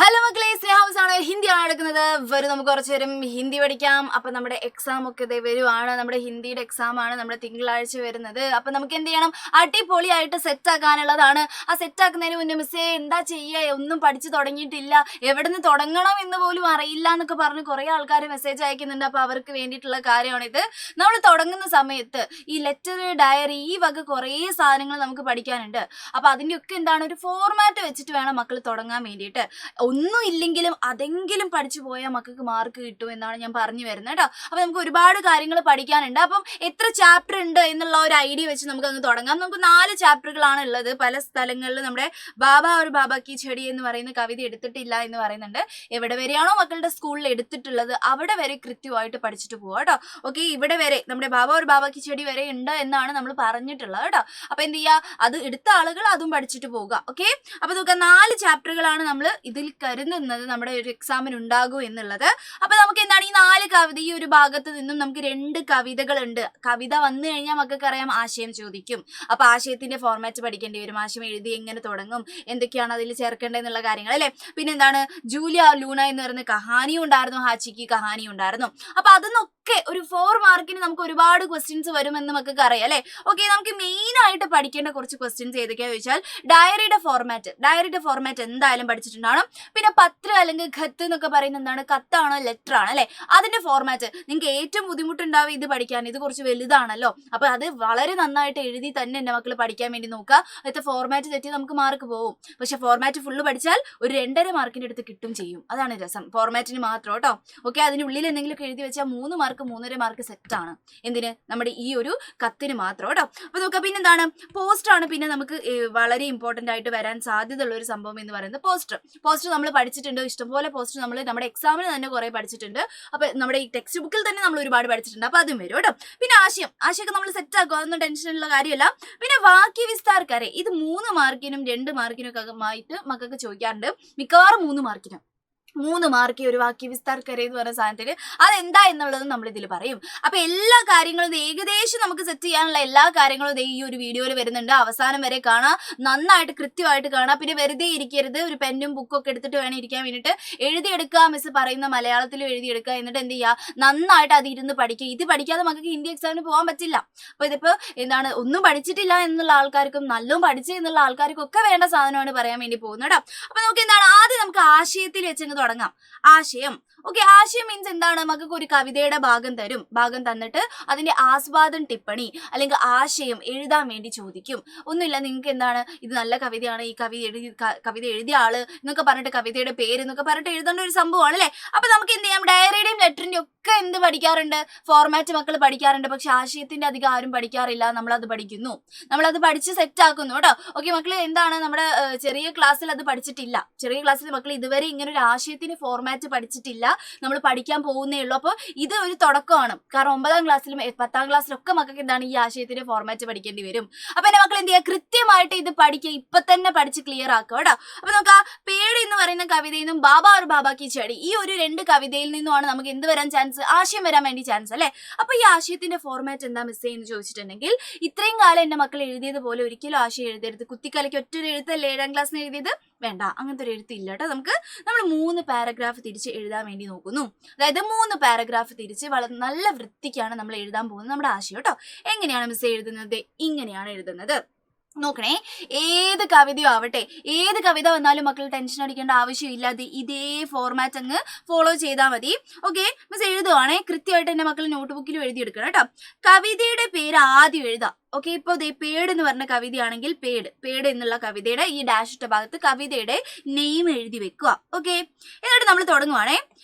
Hello മക്കളെ, സ്നേഹമാണ് ഹിന്ദിയാണ് എടുക്കുന്നത്. വരും നമുക്ക് കുറച്ച് നേരം ഹിന്ദി പഠിക്കാം. അപ്പം നമ്മുടെ എക്സാം ഒക്കെ ഇതേ വരുവാണ്. നമ്മുടെ ഹിന്ദിയുടെ എക്സാം ആണ് നമ്മുടെ തിങ്കളാഴ്ച വരുന്നത്. അപ്പം നമുക്ക് എന്ത് ചെയ്യണം? അടിപൊളിയായിട്ട് സെറ്റ് ആക്കാനുള്ളതാണ്. ആ സെറ്റ് ആക്കുന്നതിന് മുന്നേ മിസ്സേ എന്താ ചെയ്യുക, ഒന്നും പഠിച്ചു തുടങ്ങിയിട്ടില്ല, എവിടെ നിന്ന് തുടങ്ങണം എന്ന് പോലും അറിയില്ല എന്നൊക്കെ പറഞ്ഞ് കുറേ ആൾക്കാർ മെസ്സേജ് അയക്കുന്നുണ്ട്. അപ്പോൾ അവർക്ക് വേണ്ടിയിട്ടുള്ള കാര്യമാണിത്. നമ്മൾ തുടങ്ങുന്ന സമയത്ത് ഈ ലെറ്റർ, ഡയറി, ഈ വക കുറേ സാധനങ്ങൾ നമുക്ക് പഠിക്കാനുണ്ട്. അപ്പോൾ അതിൻ്റെയൊക്കെ എന്താണ്, ഒരു ഫോർമാറ്റ് വെച്ചിട്ട് വേണം മക്കൾ തുടങ്ങാൻ വേണ്ടിയിട്ട്. ഒന്നും ഇല്ലെങ്കിലും അതെങ്കിലും പഠിച്ചു പോയാൽ മക്കൾക്ക് മാർക്ക് കിട്ടും എന്നാണ് ഞാൻ പറഞ്ഞു വരുന്നത് കേട്ടോ. അപ്പോൾ നമുക്ക് ഒരുപാട് കാര്യങ്ങൾ പഠിക്കാനുണ്ട്. അപ്പം എത്ര ചാപ്റ്റർ ഉണ്ട് എന്നുള്ള ഒരു ഐഡിയ വെച്ച് നമുക്ക് അങ്ങ് തുടങ്ങാം. നമുക്ക് 4 ചാപ്റ്ററുകളാണ് ഉള്ളത്. പല സ്ഥലങ്ങളിലും നമ്മുടെ ബാബ ഒരു ബാബ കി ചെടി എന്ന് പറയുന്ന കവിത എടുത്തിട്ടില്ല എന്ന് പറയുന്നുണ്ട്. എവിടെ വരെയാണോ മക്കളുടെ സ്കൂളിൽ എടുത്തിട്ടുള്ളത് അവിടെ വരെ കൃത്യമായിട്ട് പഠിച്ചിട്ട് പോവാം കേട്ടോ. ഓക്കെ, ഇവിടെ വരെ നമ്മുടെ ബാബ ഒരു ബാബ കി ചെടി വരെ ഉണ്ട് എന്നാണ് നമ്മൾ പറഞ്ഞിട്ടുള്ളത് കേട്ടോ. അപ്പോൾ എന്ത് ചെയ്യുക, അത് എടുത്ത ആളുകൾ അതും പഠിച്ചിട്ട് പോവുക. ഓക്കെ, അപ്പോൾ നമുക്ക് 4 ചാപ്റ്ററുകളാണ് നമ്മൾ ഇതിൽ കരുതുന്നത് നമ്മുടെ ഒരു എക്സാമിന് ഉണ്ടാകും എന്നുള്ളത്. അപ്പൊ നമുക്ക് എന്താണ്, ഈ 4 കവിത, ഈ ഒരു ഭാഗത്ത് നിന്നും നമുക്ക് 2 കവിതകളുണ്ട്. കവിത വന്നു കഴിഞ്ഞാൽ മക്കൾക്ക് അറിയാം ആശയം ചോദിക്കും. അപ്പൊ ആശയത്തിന്റെ ഫോർമാറ്റ് പഠിക്കേണ്ടി വരും. ആശയം എഴുതി എങ്ങനെ തുടങ്ങും, എന്തൊക്കെയാണ് അതിൽ ചേർക്കേണ്ടതെന്നുള്ള കാര്യങ്ങൾ അല്ലെ. പിന്നെ എന്താണ്, ജൂലിയ ലൂണ എന്ന് പറയുന്ന കഹാനിയും ഉണ്ടായിരുന്നു, ഹാച്ചിക്ക് കഹാനിയും ഉണ്ടായിരുന്നു. അപ്പൊ അതൊന്നൊക്കെ ഒരു 4 മാർക്കിന് നമുക്ക് ഒരുപാട് ക്വസ്റ്റ്യൻസ് വരുമെന്ന് മക്കൾക്ക് അറിയാം അല്ലെ. ഓക്കെ, നമുക്ക് മെയിൻ ആയിട്ട് പഠിക്കേണ്ട കുറച്ച് ക്വസ്റ്റ്യൻസ് ഏതൊക്കെയാ ചോദിച്ചാൽ, ഡയറിയുടെ ഫോർമാറ്റ് എന്തായാലും പഠിച്ചിട്ടുണ്ടാവണം. പിന്നെ പത്ര അല്ലെങ്കിൽ ഖത്ത് എന്നൊക്കെ പറയുന്നത് എന്താണ്, കത്താണോ ലെറ്റർ ആണ് അല്ലെ, അതിന്റെ ഫോർമാറ്റ്. നിങ്ങൾക്ക് ഏറ്റവും ബുദ്ധിമുട്ടുണ്ടാവും ഇത് പഠിക്കാൻ, ഇത് കുറച്ച് വലുതാണല്ലോ. അപ്പൊ അത് വളരെ നന്നായിട്ട് എഴുതി തന്നെ എൻ്റെ മക്കൾ പഠിക്കാൻ വേണ്ടി നോക്കുക. അതിന്റെ ഫോർമാറ്റ് തെറ്റി നമുക്ക് മാർക്ക് പോകും. പക്ഷെ ഫോർമാറ്റ് ഫുള്ള് പഠിച്ചാൽ ഒരു 2.5 മാർക്കിന്റെ അടുത്ത് കിട്ടും ചെയ്യും. അതാണ് രസം, ഫോർമാറ്റിന് മാത്രം കേട്ടോ. ഓക്കെ, അതിനുള്ളിൽ എന്തെങ്കിലുമൊക്കെ എഴുതി വെച്ചാൽ 3 മാർക്ക് 3.5 മാർക്ക് സെറ്റ് ആണ്. എന്തിന്, നമ്മുടെ ഈ ഒരു കത്തിന് മാത്രം കേട്ടോ. അപ്പൊ നോക്കാം. പിന്നെന്താണ്, പോസ്റ്റർ ആണ്. പിന്നെ നമുക്ക് വളരെ ഇമ്പോർട്ടന്റ് ആയിട്ട് വരാൻ സാധ്യതയുള്ള ഒരു സംഭവം എന്ന് പറയുന്നത് പോസ്റ്റർ നമ്മൾ പഠിച്ചിട്ടുണ്ട്. ഇഷ്ടംപോലെ പോസ്റ്റർ നമ്മൾ നമ്മുടെ എക്സാമിന് തന്നെ കുറെ പഠിച്ചിട്ടുണ്ട്. അപ്പൊ നമ്മുടെ ഈ ടെക്സ്റ്റ് ബുക്കിൽ തന്നെ നമ്മൾ ഒരുപാട് പഠിച്ചിട്ടുണ്ട്. അപ്പൊ അതും വരും കേട്ടോ. പിന്നെ ആശയമൊക്കെ നമ്മൾ സെറ്റ് ആക്കുക, അതൊന്നും ടെൻഷനുള്ള കാര്യമല്ല. പിന്നെ വാക്യ വിസ്താരക്കാരെ, ഇത് 3 മാർക്കിനും 2 മാർക്കിനും ഒക്കെ ആയിട്ട് മക്കൾക്ക് ചോദിക്കാറുണ്ട്. മിക്കവാറും 3 മാർക്കിനും 3 മാർക്ക് ഒരു വാക്യ വിസ്താരക്കര എന്ന് പറയുന്ന സാധനത്തിന് അതെന്താ എന്നുള്ളത് നമ്മൾ ഇതിൽ പറയും. അപ്പൊ എല്ലാ കാര്യങ്ങളും ഏകദേശം നമുക്ക് സെറ്റ് ചെയ്യാനുള്ള എല്ലാ കാര്യങ്ങളും ഈ ഒരു വീഡിയോയിൽ വരുന്നുണ്ട്. അവസാനം വരെ കാണാം, നന്നായിട്ട് കൃത്യമായിട്ട് കാണാം. പിന്നെ വെറുതെ ഇരിക്കരുത്, ഒരു പെന്നും ബുക്കും ഒക്കെ എടുത്തിട്ട് വേണം ഇരിക്കാൻ വേണ്ടിയിട്ട്. എഴുതിയെടുക്കുക, മിസ് പറയുന്ന മലയാളത്തിലും എഴുതിയെടുക്കുക. എന്നിട്ട് എന്ത് ചെയ്യുക, നന്നായിട്ട് അത് ഇരുന്ന് പഠിക്കുക. ഇത് പഠിക്കാതെ നമുക്ക് ഹിന്ദി എക്സാമിന് പോകാൻ പറ്റില്ല. അപ്പൊ ഇതിപ്പോ എന്താണ്, ഒന്നും പഠിച്ചിട്ടില്ല എന്നുള്ള ആൾക്കാർക്കും നല്ലോണം പഠിച്ചു എന്നുള്ള ആൾക്കാർക്കും ഒക്കെ വേണ്ട സാധനമാണ് പറയാൻ വേണ്ടി പോകുന്നത് കേട്ടോ. അപ്പൊ നമുക്ക് എന്താണ്, ആദ്യം നമുക്ക് ആശയത്തിൽ വെച്ചങ്ങ് തുടങ്ങാം. ആശയം. ഓക്കെ, ആശയം മീൻസ് എന്താണ്, നമുക്ക് ഒരു കവിതയുടെ ഭാഗം തന്നിട്ട് അതിന്റെ ആസ്വാദൻ ടിപ്പണി അല്ലെങ്കിൽ ആശയം എഴുതാൻ വേണ്ടി ചോദിക്കും. ഒന്നുമില്ല, നിങ്ങൾക്ക് എന്താണ്, ഇത് നല്ല കവിതയാണ്, ഈ കവിത എഴുതിയ ആള് എന്നൊക്കെ പറഞ്ഞിട്ട് കവിതയുടെ പേര് എന്നൊക്കെ പറഞ്ഞിട്ട് എഴുതേണ്ട ഒരു സംഭവമാണ് അല്ലെ. അപ്പൊ നമുക്ക് എന്ത് ചെയ്യാം, ഡയറിയുടെയും ലെറ്ററിന്റെയും ഒക്കെ എന്ത് പഠിക്കാറുണ്ട്, ഫോർമാറ്റ് മക്കൾ പഠിക്കാറുണ്ട്. പക്ഷെ ആശയത്തിന്റെ അധികം ആരും പഠിക്കാറില്ല. നമ്മളത് പഠിക്കുന്നു, നമ്മളത് പഠിച്ച് സെറ്റ് ആക്കുന്നു കേട്ടോ. ഓക്കെ മക്കള്, എന്താണ് നമ്മുടെ ചെറിയ ക്ലാസ്സിൽ അത് പഠിച്ചിട്ടില്ല. ചെറിയ ക്ലാസ്സിൽ മക്കൾ ഇതുവരെ ഇങ്ങനെ ഒരു ആശയത്തിന് ഫോർമാറ്റ് പഠിച്ചിട്ടില്ല. നമ്മൾ പഠിക്കാൻ പോകുന്നേ ഉള്ളൂ. അപ്പോൾ ഇത് ഒരു തുടക്കമാണ്. കാരണം 9ാം ക്ലാസ്സിലും 10ാം ക്ലാസ്സിലും ഒക്കെ മക്കൾക്ക് എന്താണ്, ഈ ആശയത്തിന്റെ ഫോർമാറ്റ് പഠിക്കേണ്ടി വരും. അപ്പൊ എന്റെ മക്കൾ എന്ത് ചെയ്യുക, കൃത്യമായിട്ട് ഇത് പഠിക്കുക, ഇപ്പൊ തന്നെ പഠിച്ച് ക്ലിയർ ആക്കുക കേട്ടോ. അപ്പൊ നമുക്ക് ആ പേട് എന്ന് പറയുന്ന കവിതയിൽ നിന്നും ബാബ ഒരു ബാബ കി ചെടി, ഈ ഒരു 2 കവിതയിൽ നിന്നുമാണ് നമുക്ക് എന്ത് വരാൻ ചാൻസ്, ആശയം വരാൻ വേണ്ടി ചാൻസ് അല്ലെ. അപ്പൊ ഈ ആശയത്തിന്റെ ഫോർമാറ്റ് എന്താ മിസ് എന്ന് ചോദിച്ചിട്ടുണ്ടെങ്കിൽ, ഇത്രയും കാലം എന്റെ മക്കൾ എഴുതിയത് പോലെ ഒരിക്കലും ആശയം എഴുതരുത്. കുത്തിക്കലയ്ക്ക് ഒറ്റ എഴുത്തല്ലേ 7ാം ക്ലാസ്സിന് എഴുതിയത്, വേണ്ട, അങ്ങനത്തെ ഒരു എഴുത്തില്ല കേട്ടോ. നമ്മൾ 3 പാരഗ്രാഫ് തിരിച്ച് എഴുതാൻ വേണ്ടി നോക്കുന്നു. അതായത് 3 പാരഗ്രാഫ് തിരിച്ച് വളരെ നല്ല വൃത്തിക്കാണ് നമ്മൾ എഴുതാൻ പോകുന്നത് നമ്മുടെ ആശയം കേട്ടോ. എങ്ങനെയാണ് മിസ് എഴുതുന്നത്, ഇങ്ങനെയാണ് എഴുതുന്നത്. നോക്കണേ, ഏത് കവിതയോ ആവട്ടെ, ഏത് കവിത വന്നാലും മക്കൾ ടെൻഷൻ അടിക്കേണ്ട ആവശ്യമില്ലാതെ ഇതേ ഫോർമാറ്റ് അങ്ങ് ഫോളോ ചെയ്താൽ മതി. ഓക്കെ, മിസ് എഴുതുവാണേ, കൃത്യമായിട്ട് എൻ്റെ മക്കൾ നോട്ട് ബുക്കിലും എഴുതിയെടുക്കണം കേട്ടോ. കവിതയുടെ പേര് ആദ്യം എഴുതാം. ഓക്കെ, ഇപ്പോൾ പേട് എന്ന് പറഞ്ഞ കവിതയാണെങ്കിൽ പേട് എന്നുള്ള കവിതയുടെ ഈ ഡാഷ് ഇട്ട ഭാഗത്ത് കവിതയുടെ നെയിം എഴുതി വെക്കുക. ഓക്കെ, എന്നിട്ട് നമ്മൾ തുടങ്ങുവാണേ.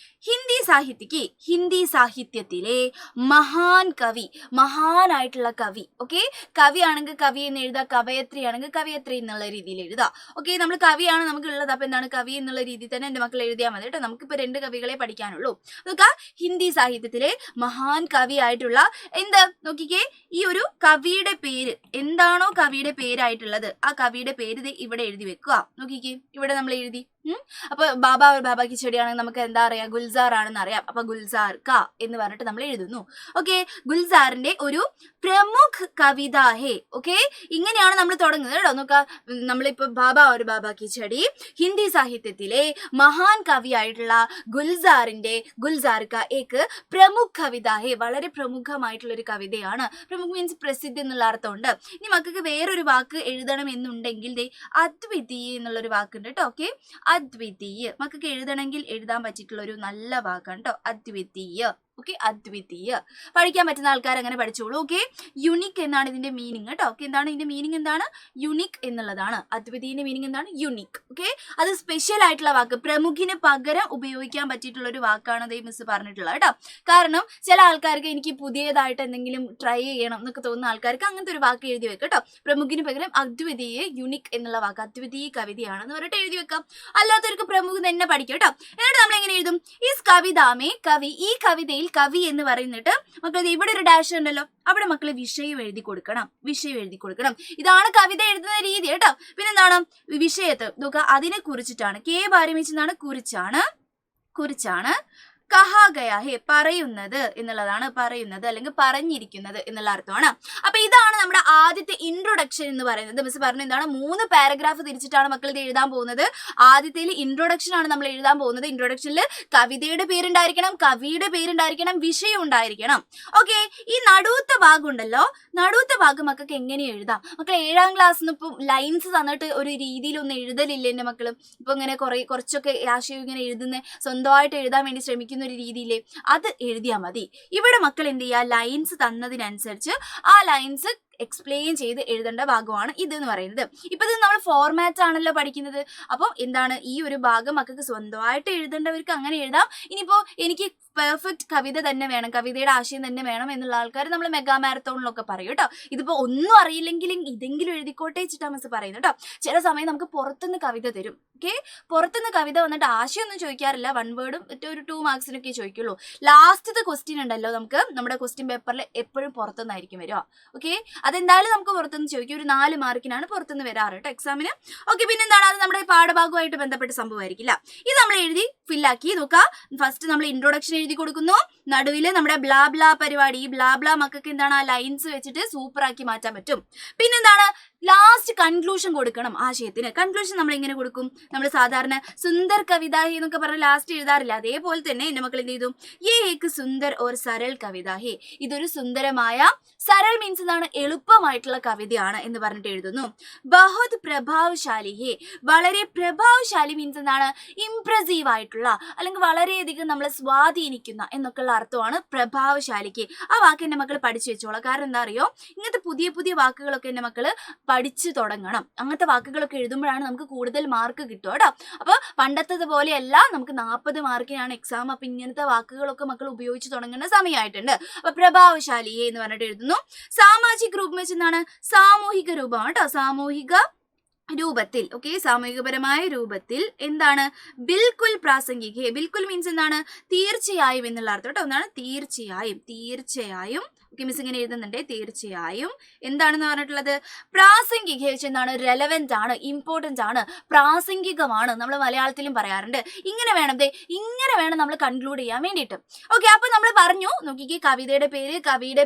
ഹിന്ദി സാഹിത്യത്തിലെ മഹാൻ കവി, മഹാനായിട്ടുള്ള കവി. ഓക്കെ, കവി ആണെങ്കിൽ കവി എന്ന് എഴുതുക, കവയത്രി ആണെങ്കിൽ കവയത്രി എന്നുള്ള രീതിയിൽ എഴുതുക. ഓക്കെ, നമ്മൾ കവിയാണ് നമുക്ക് ഉള്ളത്. അപ്പൊ എന്താണ്, കവി എന്നുള്ള രീതിയിൽ തന്നെ എൻ്റെ മക്കൾ എഴുതിയാൽ മതി കേട്ടോ. നമുക്കിപ്പോൾ 2 കവികളെ പഠിക്കാനുള്ളൂ. നോക്കുക, ഹിന്ദി സാഹിത്യത്തിലെ മഹാൻ കവി ആയിട്ടുള്ള എന്ത് നോക്കിക്കേ, ഈ ഒരു കവിയുടെ പേര് എന്താണോ കവിയുടെ പേരായിട്ടുള്ളത്, ആ കവിയുടെ പേര് ഇവിടെ എഴുതി വെക്കുക. നോക്കിക്കേ, ഇവിടെ നമ്മൾ എഴുതി. അപ്പൊ ബാബ ഒരു ബാബ കിച്ചടി ആണെങ്കിൽ നമുക്ക് എന്താ അറിയാം, ഗുൽസാർ ആണെന്ന് അറിയാം. അപ്പൊ ഗുൽസാർ ക എന്ന് പറഞ്ഞിട്ട് നമ്മൾ എഴുതുന്നു. ഓക്കെ, ഗുൽസാറിന്റെ ഒരു പ്രമുഖ കവിത ഹേ. ഓക്കെ, ഇങ്ങനെയാണ് നമ്മൾ തുടങ്ങുന്നത് കേട്ടോ. നോക്ക, നമ്മളിപ്പോ ബാബ ഒരു ബാബ കിച്ചടി ഹിന്ദി സാഹിത്യത്തിലെ മഹാൻ കവിയായിട്ടുള്ള ഗുൽസാർ ക ഏക്ക് പ്രമുഖ കവിത ഹേ, വളരെ പ്രമുഖമായിട്ടുള്ള ഒരു കവിതയാണ്. പ്രമുഖ മീൻസ് പ്രസിദ്ധി എന്നുള്ള അർത്ഥമുണ്ട്. ഇനി മക്കൾക്ക് വേറൊരു വാക്ക് എഴുതണം എന്നുണ്ടെങ്കിൽ അദ്വിതീയ എന്നുള്ളൊരു വാക്കുണ്ട് കേട്ടോ. ഓക്കെ, അദ്വിതീയ മക്കൾക്ക് എഴുതണമെങ്കിൽ എഴുതാൻ പറ്റിയിട്ടുള്ള ഒരു നല്ല വാക്കാണ് കേട്ടോ, അദ്വിതീയ. ഓക്കെ, അദ്വിതീയ പഠിക്കാൻ പറ്റുന്ന ആൾക്കാർ അങ്ങനെ പഠിച്ചോളൂ. ഓക്കെ, യുണിക് എന്നാണ് ഇതിന്റെ മീനിങ് കേട്ടോ. ഓക്കെ, എന്താണ് ഇതിന്റെ മീനിങ്, എന്താണ് യുണിക് എന്നുള്ളതാണ്. അദ്വിതീയന്റെ മീനിങ് എന്താണ്, യുണിക്. ഓക്കെ, അത് സ്പെഷ്യൽ ആയിട്ടുള്ള വാക്ക്, പ്രമുഖിന് പകരം ഉപയോഗിക്കാൻ പറ്റിയിട്ടുള്ള ഒരു വാക്കാണ് ദേ മിസ് പറഞ്ഞിട്ടുള്ളത് കേട്ടോ. കാരണം ചില ആൾക്കാർക്ക് എനിക്ക് പുതിയതായിട്ട് എന്തെങ്കിലും ട്രൈ ചെയ്യണം എന്നൊക്കെ തോന്നുന്ന ആൾക്കാർക്ക് അങ്ങനത്തെ ഒരു വാക്ക് എഴുതി വെക്കാം കേട്ടോ. പ്രമുഖിന് പകരം അദ്വിതീയ, യുണിക് എന്നുള്ള വാക്ക്, അദ്വിതീയ കവിതയാണെന്ന് പറഞ്ഞിട്ട് എഴുതി വെക്കാം. അല്ലാത്തവർക്ക് പ്രമുഖ തന്നെ പഠിക്കാം കേട്ടോ. എന്നിട്ട് നമ്മൾ എങ്ങനെ എഴുതും, ഈ കവിതാമേ കവി, ഈ കവിതയിൽ കവി എന്ന് പറയുന്നിട്ട് മക്കളെ ഇവിടെ ഒരു ഡാഷ് ഉണ്ടല്ലോ, അവിടെ മക്കളെ വിഷയം എഴുതി കൊടുക്കണം. ഇതാണ് കവിത എഴുതുന്ന രീതി കേട്ടോ. പിന്നെന്താണ് വിഷയത്ത് നോക്കുക, അതിനെ കുറിച്ചിട്ടാണ്. കെ പാരമിച്ചെന്നാണ്, കുറിച്ചാണ് കഹാ ഗയാ ഹേ, പറയുന്നത് എന്നുള്ളതാണ്, പറയുന്നത് അല്ലെങ്കിൽ പറഞ്ഞിരിക്കുന്നത് എന്നുള്ള അർത്ഥമാണ്. അപ്പൊ ഇതാണ് നമ്മുടെ ആദ്യത്തെ ഇൻട്രൊഡക്ഷൻ എന്ന് പറയുന്നത്. മിസ് പറഞ്ഞു എന്താണ്, 3 പാരഗ്രാഫ് തിരിച്ചിട്ടാണ് മക്കൾ ഇത് എഴുതാൻ പോകുന്നത്. ആദ്യത്തേൽ ഇൻട്രൊഡക്ഷൻ ആണ് നമ്മൾ എഴുതാൻ പോകുന്നത്. ഇൻട്രൊഡക്ഷനിൽ കവിതയുടെ പേരുണ്ടായിരിക്കണം, കവിയുടെ പേരുണ്ടായിരിക്കണം, വിഷയം ഉണ്ടായിരിക്കണം. ഓക്കെ, ഈ നടുവത്തെ ഭാഗം ഉണ്ടല്ലോ, നടുവത്തെ ഭാഗം മക്കൾക്ക് എങ്ങനെ എഴുതാം. മക്കൾ 7ാം ക്ലാസ്സിൽ ഇപ്പം ലൈൻസ് തന്നിട്ട് ഒരു രീതിയിലൊന്നും എഴുതലില്ല എൻ്റെ മക്കൾ. ഇപ്പൊ ഇങ്ങനെ കുറച്ചൊക്കെ ആശയം ഇങ്ങനെ എഴുതുന്ന, സ്വന്തമായിട്ട് എഴുതാൻ വേണ്ടി ശ്രമിക്കുന്ന ഒരു രീതിയില്ലേ, അത് എഴുതിയാൽ മതി. ഇവിടെ മക്കൾ എന്ത് ചെയ്യുക, ലൈൻസ് തന്നതിനനുസരിച്ച് ആ ലൈൻസ് എക്സ്പ്ലെയിൻ ചെയ്ത് എഴുതേണ്ട ഭാഗമാണ് ഇത് എന്ന് പറയുന്നത്. ഇപ്പൊ ഇത് നമ്മൾ ഫോർമാറ്റ് ആണല്ലോ പഠിക്കുന്നത്. അപ്പം എന്താണ്, ഈ ഒരു ഭാഗം മക്കൾക്ക് സ്വന്തമായിട്ട് എഴുതേണ്ടവർക്ക് അങ്ങനെ എഴുതാം. ഇനിയിപ്പോ എനിക്ക് പെർഫെക്റ്റ് കവിത തന്നെ വേണം, കവിതയുടെ ആശയം തന്നെ വേണം എന്നുള്ള ആൾക്കാർ നമ്മൾ മെഗാ മാരത്തോണിലൊക്കെ പറയും കേട്ടോ. ഇതിപ്പോ ഒന്നും അറിയില്ലെങ്കിലും ഇതെങ്കിലും എഴുതിക്കോട്ടെ വെച്ചിട്ടാ മിസ് പറയുന്നത് കേട്ടോ. ചില സമയം നമുക്ക് പുറത്തുനിന്ന് കവിത തരും. ഓക്കെ, പുറത്തുനിന്ന് കവിത വന്നിട്ട് ആശയമൊന്നും ചോദിക്കാറില്ല, 1 വേർഡും ഒരു 2 മാർക്സിനൊക്കെ ചോദിക്കുള്ളൂ. ലാസ്റ്റത്തെ ക്വസ്റ്റ്യൻ ഉണ്ടല്ലോ, നമുക്ക് നമ്മുടെ ക്വസ്റ്റ്യൻ പേപ്പറിൽ എപ്പോഴും പുറത്തുനിന്നായിരിക്കും വരിക. ഓക്കെ, അതെന്തായാലും നമുക്ക് പുറത്തുനിന്ന് ചോദിക്കും. ഒരു 4 മാർക്കിനാണ് പുറത്തുനിന്ന് വരാറ് കേട്ടോ എക്സാമിന്. ഓക്കെ, പിന്നെന്താണ്, അത് നമ്മുടെ പാഠഭാഗമായിട്ട് ബന്ധപ്പെട്ട സംഭവമായിരിക്കില്ല. ഇത് നമ്മൾ എഴുതി ഫില്ലാക്കി നോക്കുക. ഫസ്റ്റ് നമ്മൾ ഇൻട്രൊഡക്ഷൻ എഴുതി കൊടുക്കുന്നു, നടുവിൽ നമ്മുടെ ബ്ലാ ബ്ലാ പരിപാടി. ഈ ബ്ലാ ബ്ലാ മക്കൾക്ക് എന്താണ്, ആ ലൈൻസ് വെച്ചിട്ട് സൂപ്പർ ആക്കി മാറ്റാൻ പറ്റും. പിന്നെന്താണ്, ലാസ്റ്റ് കൺക്ലൂഷൻ കൊടുക്കണം ആശയത്തിന്. കൺക്ലൂഷൻ നമ്മൾ എങ്ങനെ കൊടുക്കും, നമ്മൾ സാധാരണ സുന്ദർ കവിത ഹേ എന്നൊക്കെ പറഞ്ഞ് ലാസ്റ്റ് എഴുതാറില്ല. അതേപോലെ തന്നെ എന്റെ മക്കൾ എന്ത് ചെയ്തു, യേ ഏക് സുന്ദർ ഓർ സരൾ കവിത ഹേ, ഇതൊരു സുന്ദരമായ, സരൾ മീൻസ് എന്താണ്, എളുപ്പമായിട്ടുള്ള കവിതയാണ് എന്ന് പറഞ്ഞിട്ട് എഴുതുന്നു. ബഹുത് പ്രഭാവശാലി ഹേ, വളരെ പ്രഭാവശാലി മീൻസ് എന്താണ്, ഇംപ്രസീവ് ആയിട്ടുള്ള അല്ലെങ്കിൽ വളരെയധികം നമ്മളെ സ്വാധീനിക്കുന്ന എന്നൊക്കെയുള്ള അർത്ഥമാണ് പ്രഭാവശാലിക്ക്. ആ വാക്ക് എന്റെ മക്കൾ പഠിച്ചു വെച്ചോളാം. കാരണം എന്താ അറിയോ, ഇങ്ങനത്തെ പുതിയ പുതിയ വാക്കുകളൊക്കെ എന്റെ മക്കള് പഠിച്ചു തുടങ്ങണം. അങ്ങനത്തെ വാക്കുകളൊക്കെ എഴുതുമ്പോഴാണ് നമുക്ക് കൂടുതൽ മാർക്ക് കിട്ടുക കേട്ടോ. അപ്പൊ പണ്ടത്തത് പോലെയല്ല, നമുക്ക് 40 മാർക്കിനാണ് എക്സാം. അപ്പൊ ഇങ്ങനത്തെ വാക്കുകളൊക്കെ മക്കൾ ഉപയോഗിച്ച് തുടങ്ങുന്ന സമയമായിട്ടുണ്ട്. അപ്പൊ പ്രഭാവശാലിയെ എന്ന് പറഞ്ഞിട്ട് എഴുതുന്നു. സാമാജിക രൂപം വെച്ചെന്താണ്, സാമൂഹിക രൂപമാണ് കേട്ടോ, സാമൂഹിക രൂപത്തിൽ. ഓക്കെ, സാമൂഹികപരമായ രൂപത്തിൽ എന്താണ്, ബിൽക്കുൽ പ്രാസംഗിക്. ബിൽക്കുൽ മീൻസ് എന്താണ്, തീർച്ചയായും എന്നുള്ള അർത്ഥം കേട്ടോ. എന്താണ്, തീർച്ചയായും. ഓക്കെ, മിസ് ഇങ്ങനെ എഴുതുന്നുണ്ട്, തീർച്ചയായും എന്താണെന്ന് പറഞ്ഞിട്ടുള്ളത്, പ്രാസംഗിക എന്താണ്, റെലവെന്റ് ആണ്, ഇമ്പോർട്ടന്റ് ആണ്, പ്രാസംഗികമാണ്. നമ്മൾ മലയാളത്തിലും പറയാറുണ്ട്. ഇങ്ങനെ വേണം നമ്മൾ കൺക്ലൂഡ് ചെയ്യാൻ വേണ്ടിയിട്ട്. ഓക്കെ, അപ്പൊ നമ്മൾ പറഞ്ഞു നോക്കിക്കേ, കവിതയുടെ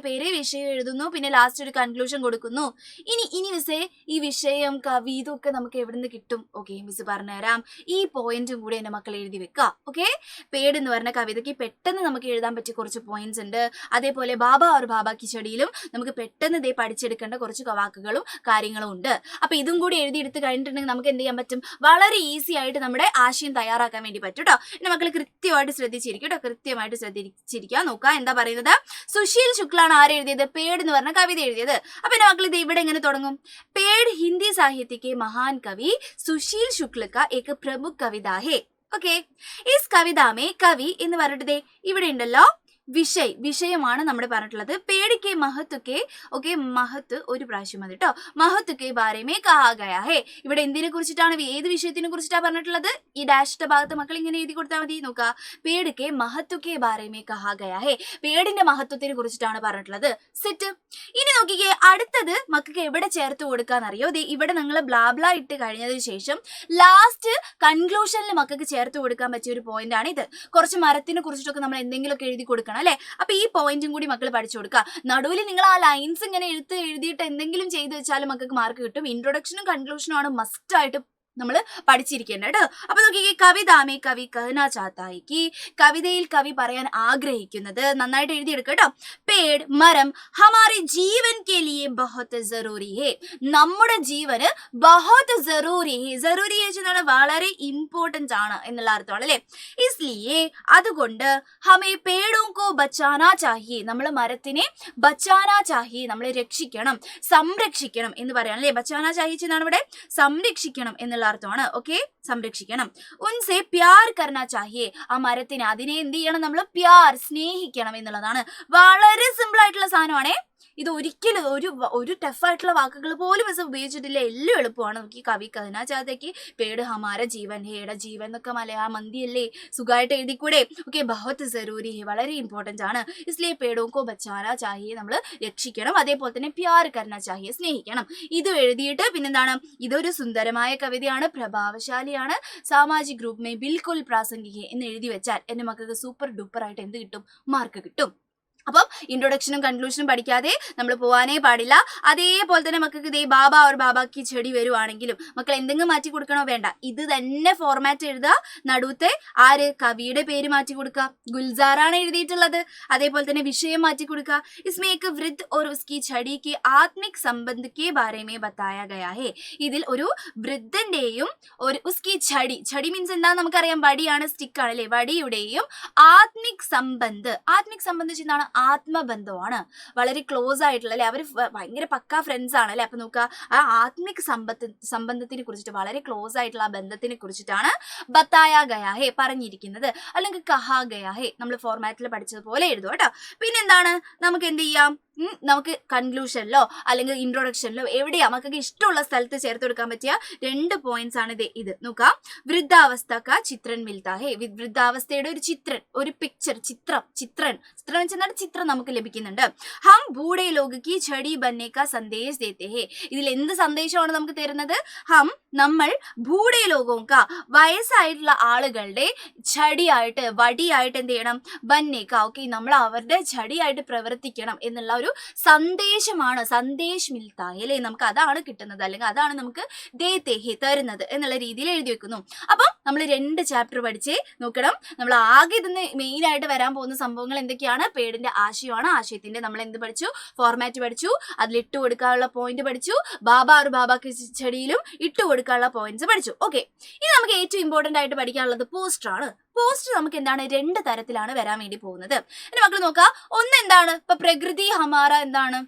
പേര്, വിഷയം എഴുതുന്നു, പിന്നെ ലാസ്റ്റ് ഒരു കൺക്ലൂഷൻ കൊടുക്കുന്നു. ഇനി മിസ്സേ ഈ വിഷയം, കവി, ഇതൊക്കെ നമുക്ക് എവിടെ നിന്ന് കിട്ടും? ഓക്കെ, മിസ് പറഞ്ഞുതരാം. ഈ പോയിന്റും കൂടി എന്റെ മക്കൾ എഴുതി വെക്കുക. ഓക്കെ, പേട് എന്ന് പറഞ്ഞ കവിതയ്ക്ക് പെട്ടെന്ന് നമുക്ക് എഴുതാൻ പറ്റിയ കുറച്ച് പോയിന്റ്സ് ഉണ്ട്. അതേപോലെ ബാബ ഒരു ബാബ കിച്ചടിയിലും നമുക്ക് പെട്ടെന്ന് പഠിച്ചെടുക്കേണ്ട കുറച്ച് വാക്കുകളും കാര്യങ്ങളും ഉണ്ട്. അപ്പൊ ഇതും കൂടി എഴുതിയെടുത്ത് കഴിഞ്ഞിട്ടുണ്ടെങ്കിൽ നമുക്ക് എന്ത് ചെയ്യാൻ പറ്റും, വളരെ ഈസി ആയിട്ട് നമ്മുടെ ആശയം തയ്യാറാക്കാൻ വേണ്ടി പറ്റും കേട്ടോ. എന്റെ മക്കൾ കൃത്യമായിട്ട് ശ്രദ്ധിച്ചിരിക്കും കേട്ടോ, കൃത്യമായിട്ട് ശ്രദ്ധിച്ചിരിക്കുക. നോക്കുക, എന്താ പറയുന്നത്, സുശീൽ ശുക്ലാണ് ആരെഴുതിയത്, പേട് എന്ന് പറഞ്ഞ കവിത എഴുതിയത്. അപ്പൊ എന്റെ മക്കൾ ഇത് ഇവിടെ എങ്ങനെ തുടങ്ങും, പേട് ഹിന്ദി സാഹിത്യക്ക് महान कवि सुशील शुक्ल का एक प्रमुख कविता है. ओके, इस कविता में कवि എന്ന് പറഞ്ഞിട്ട് ഇവിടെ ഉണ്ടല്ലോ, വിഷയമാണ് നമ്മുടെ പറഞ്ഞിട്ടുള്ളത്. പേടിക്കെ മഹത്വക്കെ ഓക്കെ, മഹത്ത് ഒരു പ്രാവശ്യം മതി കേട്ടോ. മഹത്വക്കെ ബാരേമേ കഹാ ഗയാ ഹേ. ഇവിടെ എന്തിനെ കുറിച്ചിട്ടാണ്, ഏത് വിഷയത്തിനെ കുറിച്ചിട്ടാണ് പറഞ്ഞിട്ടുള്ളത്? ഈ ഡാഷിന്റെ ഭാഗത്ത് മക്കൾ ഇങ്ങനെ എഴുതി കൊടുത്താൽ മതി. നോക്കുക, പേടിക്കെ മഹത്വക്കെ ബാരേമേ കഹാ ഗയാ ഹേ. പേടിന്റെ മഹത്വത്തിനെ കുറിച്ചിട്ടാണ് പറഞ്ഞിട്ടുള്ളത്. സെറ്റ്. ഇനി നോക്കിക്കേ, അടുത്തത് മക്കൾക്ക് എവിടെ ചേർത്ത് കൊടുക്കാന്നറിയോ? ഇവിടെ നിങ്ങൾ ബ്ലാബ്ല ഇട്ട് കഴിഞ്ഞതിന് ശേഷം ലാസ്റ്റ് കൺക്ലൂഷനിൽ മക്കൾക്ക് ചേർത്ത് കൊടുക്കാൻ പറ്റിയ ഒരു പോയിന്റ് ആണ് ഇത്. കുറച്ച് മരത്തിനെ കുറിച്ചിട്ടൊക്കെ നമ്മൾ എന്തെങ്കിലുമൊക്കെ എഴുതി കൊടുക്കണം അല്ലെ. അപ്പൊ ഈ പോയിന്റും കൂടി മക്കൾ പഠിച്ചു കൊടുക്കുക. നടുവിൽ നിങ്ങൾ ആ ലൈൻസ് ഇങ്ങനെ എഴുതിയിട്ട് എന്തെങ്കിലും ചെയ്ത് വെച്ചാലും മക്കൾക്ക് മാർക്ക് കിട്ടും. ഇൻട്രൊഡക്ഷനും കൺക്ലൂഷനും ആണ് മസ്റ്റ് ആയിട്ട് നമ്മൾ പഠിച്ചിരിക്കേണ്ട കേട്ടോ. അപ്പൊ നോക്കിക്കേ, കവിതാമേ കവി കഹനാ ചാത്തായിക്ക്, കവിതയിൽ കവി പറയാൻ ആഗ്രഹിക്കുന്നത്, നന്നായിട്ട് എഴുതിയെടുക്കുക കേട്ടോ. പേട് മരം ഹമാരെ ജീവൻ കെ ലിയെ ബഹുത് ജറൂരി ഹേ. നമ്മുടെ ജീവന് ബഹുത് ജറൂരി ഹേ. ജറൂരി എന്നാണ് വളരെ ഇമ്പോർട്ടന്റ് ആണ് എന്നുള്ള അർത്ഥമാണ് അല്ലെ. ഇസ്ലിയെ അതുകൊണ്ട് ഹമേ പേടോ കോ ബച്ചാനാ ചാഹിയെ, നമ്മൾ മരത്തിനെ ബച്ചാനാ ചാഹിയെ, നമ്മൾ രക്ഷിക്കണം, സംരക്ഷിക്കണം എന്ന് പറയാം അല്ലെ. ബച്ചാനാ ചാഹിയെ എന്നാണ് ഇവിടെ സംരക്ഷിക്കണം എന്നുള്ള അർത്ഥമാണ്. ഓക്കെ, സംരക്ഷിക്കണം. ഉൻസെ പ്യാർ കർനാ ചാഹിയെ, ആ മരത്തിനെ അതിനെ എന്ത് ചെയ്യണം, നമ്മൾ പ്യാർ സ്നേഹിക്കണം എന്നുള്ളതാണ്. വളരെ സിമ്പിൾ ആയിട്ടുള്ള സാധനമാണേ ഇത്. ഒരിക്കലും ഒരു ടഫായിട്ടുള്ള വാക്കുകൾ പോലും മിസ് ഉപയോഗിച്ചിട്ടില്ല. എല്ലാം എളുപ്പമാണ്. നോക്കി, കവി കഹനാ ചാഹത്തേക്ക് പേട് ഹമാര ജീവൻ ഹേയുടെ ജീവൻ എന്നൊക്കെ മലയാളം മന്തിയല്ലേ, സുഖമായിട്ട് എഴുതിക്കൂടെ. ഓക്കെ, ബഹുത് ജറൂരി ഹേ, വളരെ ഇമ്പോർട്ടന്റ് ആണ്. ഇസ്ലിയെ പേടോ കോ ബച്ചാനാ ചാഹിയെ, നമ്മൾ രക്ഷിക്കണം. അതേപോലെ തന്നെ പ്യാർ കർനാ ചാഹിയെ, സ്നേഹിക്കണം. ഇത് എഴുതിയിട്ട് പിന്നെന്താണ്, ഇതൊരു സുന്ദരമായ കവിതയാണ്, പ്രഭാവശാലിയാണ്, സാമാജിക് ഗ്രൂപ്പ് മേ ബിൽക്കുൽ പ്രാസംഗികെ എന്ന് എഴുതി വെച്ചാൽ എന്റെ മക്കൾക്ക് സൂപ്പർ ഡൂപ്പർ ആയിട്ട് എന്ത് കിട്ടും, മാർക്ക് കിട്ടും. അപ്പം ഇൻട്രൊഡക്ഷനും കൺക്ലൂഷനും പഠിക്കാതെ നമ്മൾ പോകാനേ പാടില്ല. അതേപോലെ തന്നെ മക്കൾക്ക് ഇതേ ബാബ ഒരു ബാബാക്ക് ചെടി വരുവാണെങ്കിലും മക്കൾ എന്തെങ്കിലും മാറ്റി കൊടുക്കണോ? വേണ്ട, ഇത് തന്നെ ഫോർമാറ്റ് എഴുതുക. നടുവത്തെ ആര്, കവിയുടെ പേര് മാറ്റി കൊടുക്കുക. ഗുൽസാറാണ് എഴുതിയിട്ടുള്ളത്. അതേപോലെ തന്നെ വിഷയം മാറ്റി കൊടുക്കുക. ഇസ്മേക്ക് വൃദ്ധ और उसकी छड़ी के आत्मिक संबंध के बारे में बताया गया है. ഇതിൽ ഒരു വൃദ്ധന്റെയും ഒരു ഉസ്കി ഛടി മീൻസ് എന്താ നമുക്കറിയാം, വടിയാണ്, സ്റ്റിക്ക് ആണ് അല്ലെ. വടിയുടെയും ആത്മിക് സംബന്ധ് എന്താണ്, ആത്മബന്ധമാണ്, വളരെ ക്ലോസ് ആയിട്ടുള്ള അല്ലെ. അവർ ഭയങ്കര പക്ക ഫ്രണ്ട്സ് ആണ് അല്ലെ. അപ്പൊ നോക്കുക, ആ ആത്മിക് സംബന്ധത്തിനെ കുറിച്ചിട്ട്, വളരെ ക്ലോസ് ആയിട്ടുള്ള ആ ബന്ധത്തിനെ കുറിച്ചിട്ടാണ് ബത്തായ ഗയാ ഹേ പറഞ്ഞിരിക്കുന്നത്, അല്ലെങ്കിൽ കഹാ ഗയാ ഹേ. നമ്മൾ ഫോർമാറ്റിൽ പഠിച്ചതുപോലെ എഴുതുക കേട്ടോ. പിന്നെന്താണ്, നമുക്ക് എന്ത് ചെയ്യാം, നമുക്ക് കൺക്ലൂഷനിലോ അല്ലെങ്കിൽ ഇൻട്രൊഡക്ഷനിലോ എവിടെയാ മക്കൾക്ക് ഇഷ്ടമുള്ള സ്ഥലത്ത് ചേർത്ത് കൊടുക്കാൻ പറ്റിയ 2 പോയിന്റ്സ് ആണ് ഇത്. നോക്കാം, വൃദ്ധാവസ്ഥ കാ ചിത്രൻ മിൽത്താ ഹേ. വൃദ്ധാവസ്ഥയുടെ ഒരു ചിത്രൻ, ഒരു പിക്ചർ, ചിത്രം വെച്ചാൽ ചിത്രം നമുക്ക് ലഭിക്കുന്നുണ്ട്. ഹം ബൂഢേ ലോഗ് കി ഛടി ബന്നെ കാ സന്ദേശ് ദേത്തെ ഹേ. ഇതിൽ എന്ത് സന്ദേശമാണ് നമുക്ക് തരുന്നത്? നമ്മൾ ബൂഢേ ലോഗോം കാ, വയസ്സായിട്ടുള്ള ആളുകളുടെ ഛടിയായിട്ട്, വടിയായിട്ട് എന്ത് ചെയ്യണം, ബന്നേക്ക. ഓക്കെ, നമ്മൾ അവരുടെ ഛടിയായിട്ട് പ്രവർത്തിക്കണം എന്നുള്ള ഒരു സന്ദേശമാണ്, സന്ദേശ് മിൽത്താഹ് അല്ലെ. നമുക്ക് അതാണ് കിട്ടുന്നത്, അല്ലെങ്കിൽ അതാണ് നമുക്ക് ദേത്തെ ഹേ തരുന്നത് എന്നുള്ള രീതിയിൽ എഴുതി വെക്കുന്നു. അപ്പം നമ്മൾ 2 ചാപ്റ്റർ പഠിച്ചേ നോക്കണം. നമ്മൾ ആകെ ഇതിന് മെയിൻ ആയിട്ട് വരാൻ പോകുന്ന സംഭവങ്ങൾ എന്തൊക്കെയാണ്? പേടിന്റെ ആശയമാണ്. ആശയത്തിന്റെ നമ്മൾ എന്ത് പഠിച്ചു? ഫോർമാറ്റ് പഠിച്ചു. അതിൽ ഇട്ട് കൊടുക്കാനുള്ള പോയിന്റ് പഠിച്ചു. ബാബ ഒരു ബാബാക്ക് ചെടിയിലും ഇട്ട് കൊടുക്കാനുള്ള പോയിന്റ്സ് പഠിച്ചു. ഓക്കെ, ഇനി നമുക്ക് ഏറ്റവും ഇമ്പോർട്ടന്റ് ആയിട്ട് പഠിക്കാനുള്ളത് പോസ്റ്റർ ആണ്. പോസ്റ്റർ നമുക്ക് എന്താണ്, 2 തരത്തിലാണ് വരാൻ വേണ്ടി പോകുന്നത്. എന്റെ മക്കൾ നോക്കാം, ഒന്ന് എന്താണ്, ഇപ്പൊ പ്രകൃതി ഹമാര എന്താണ്,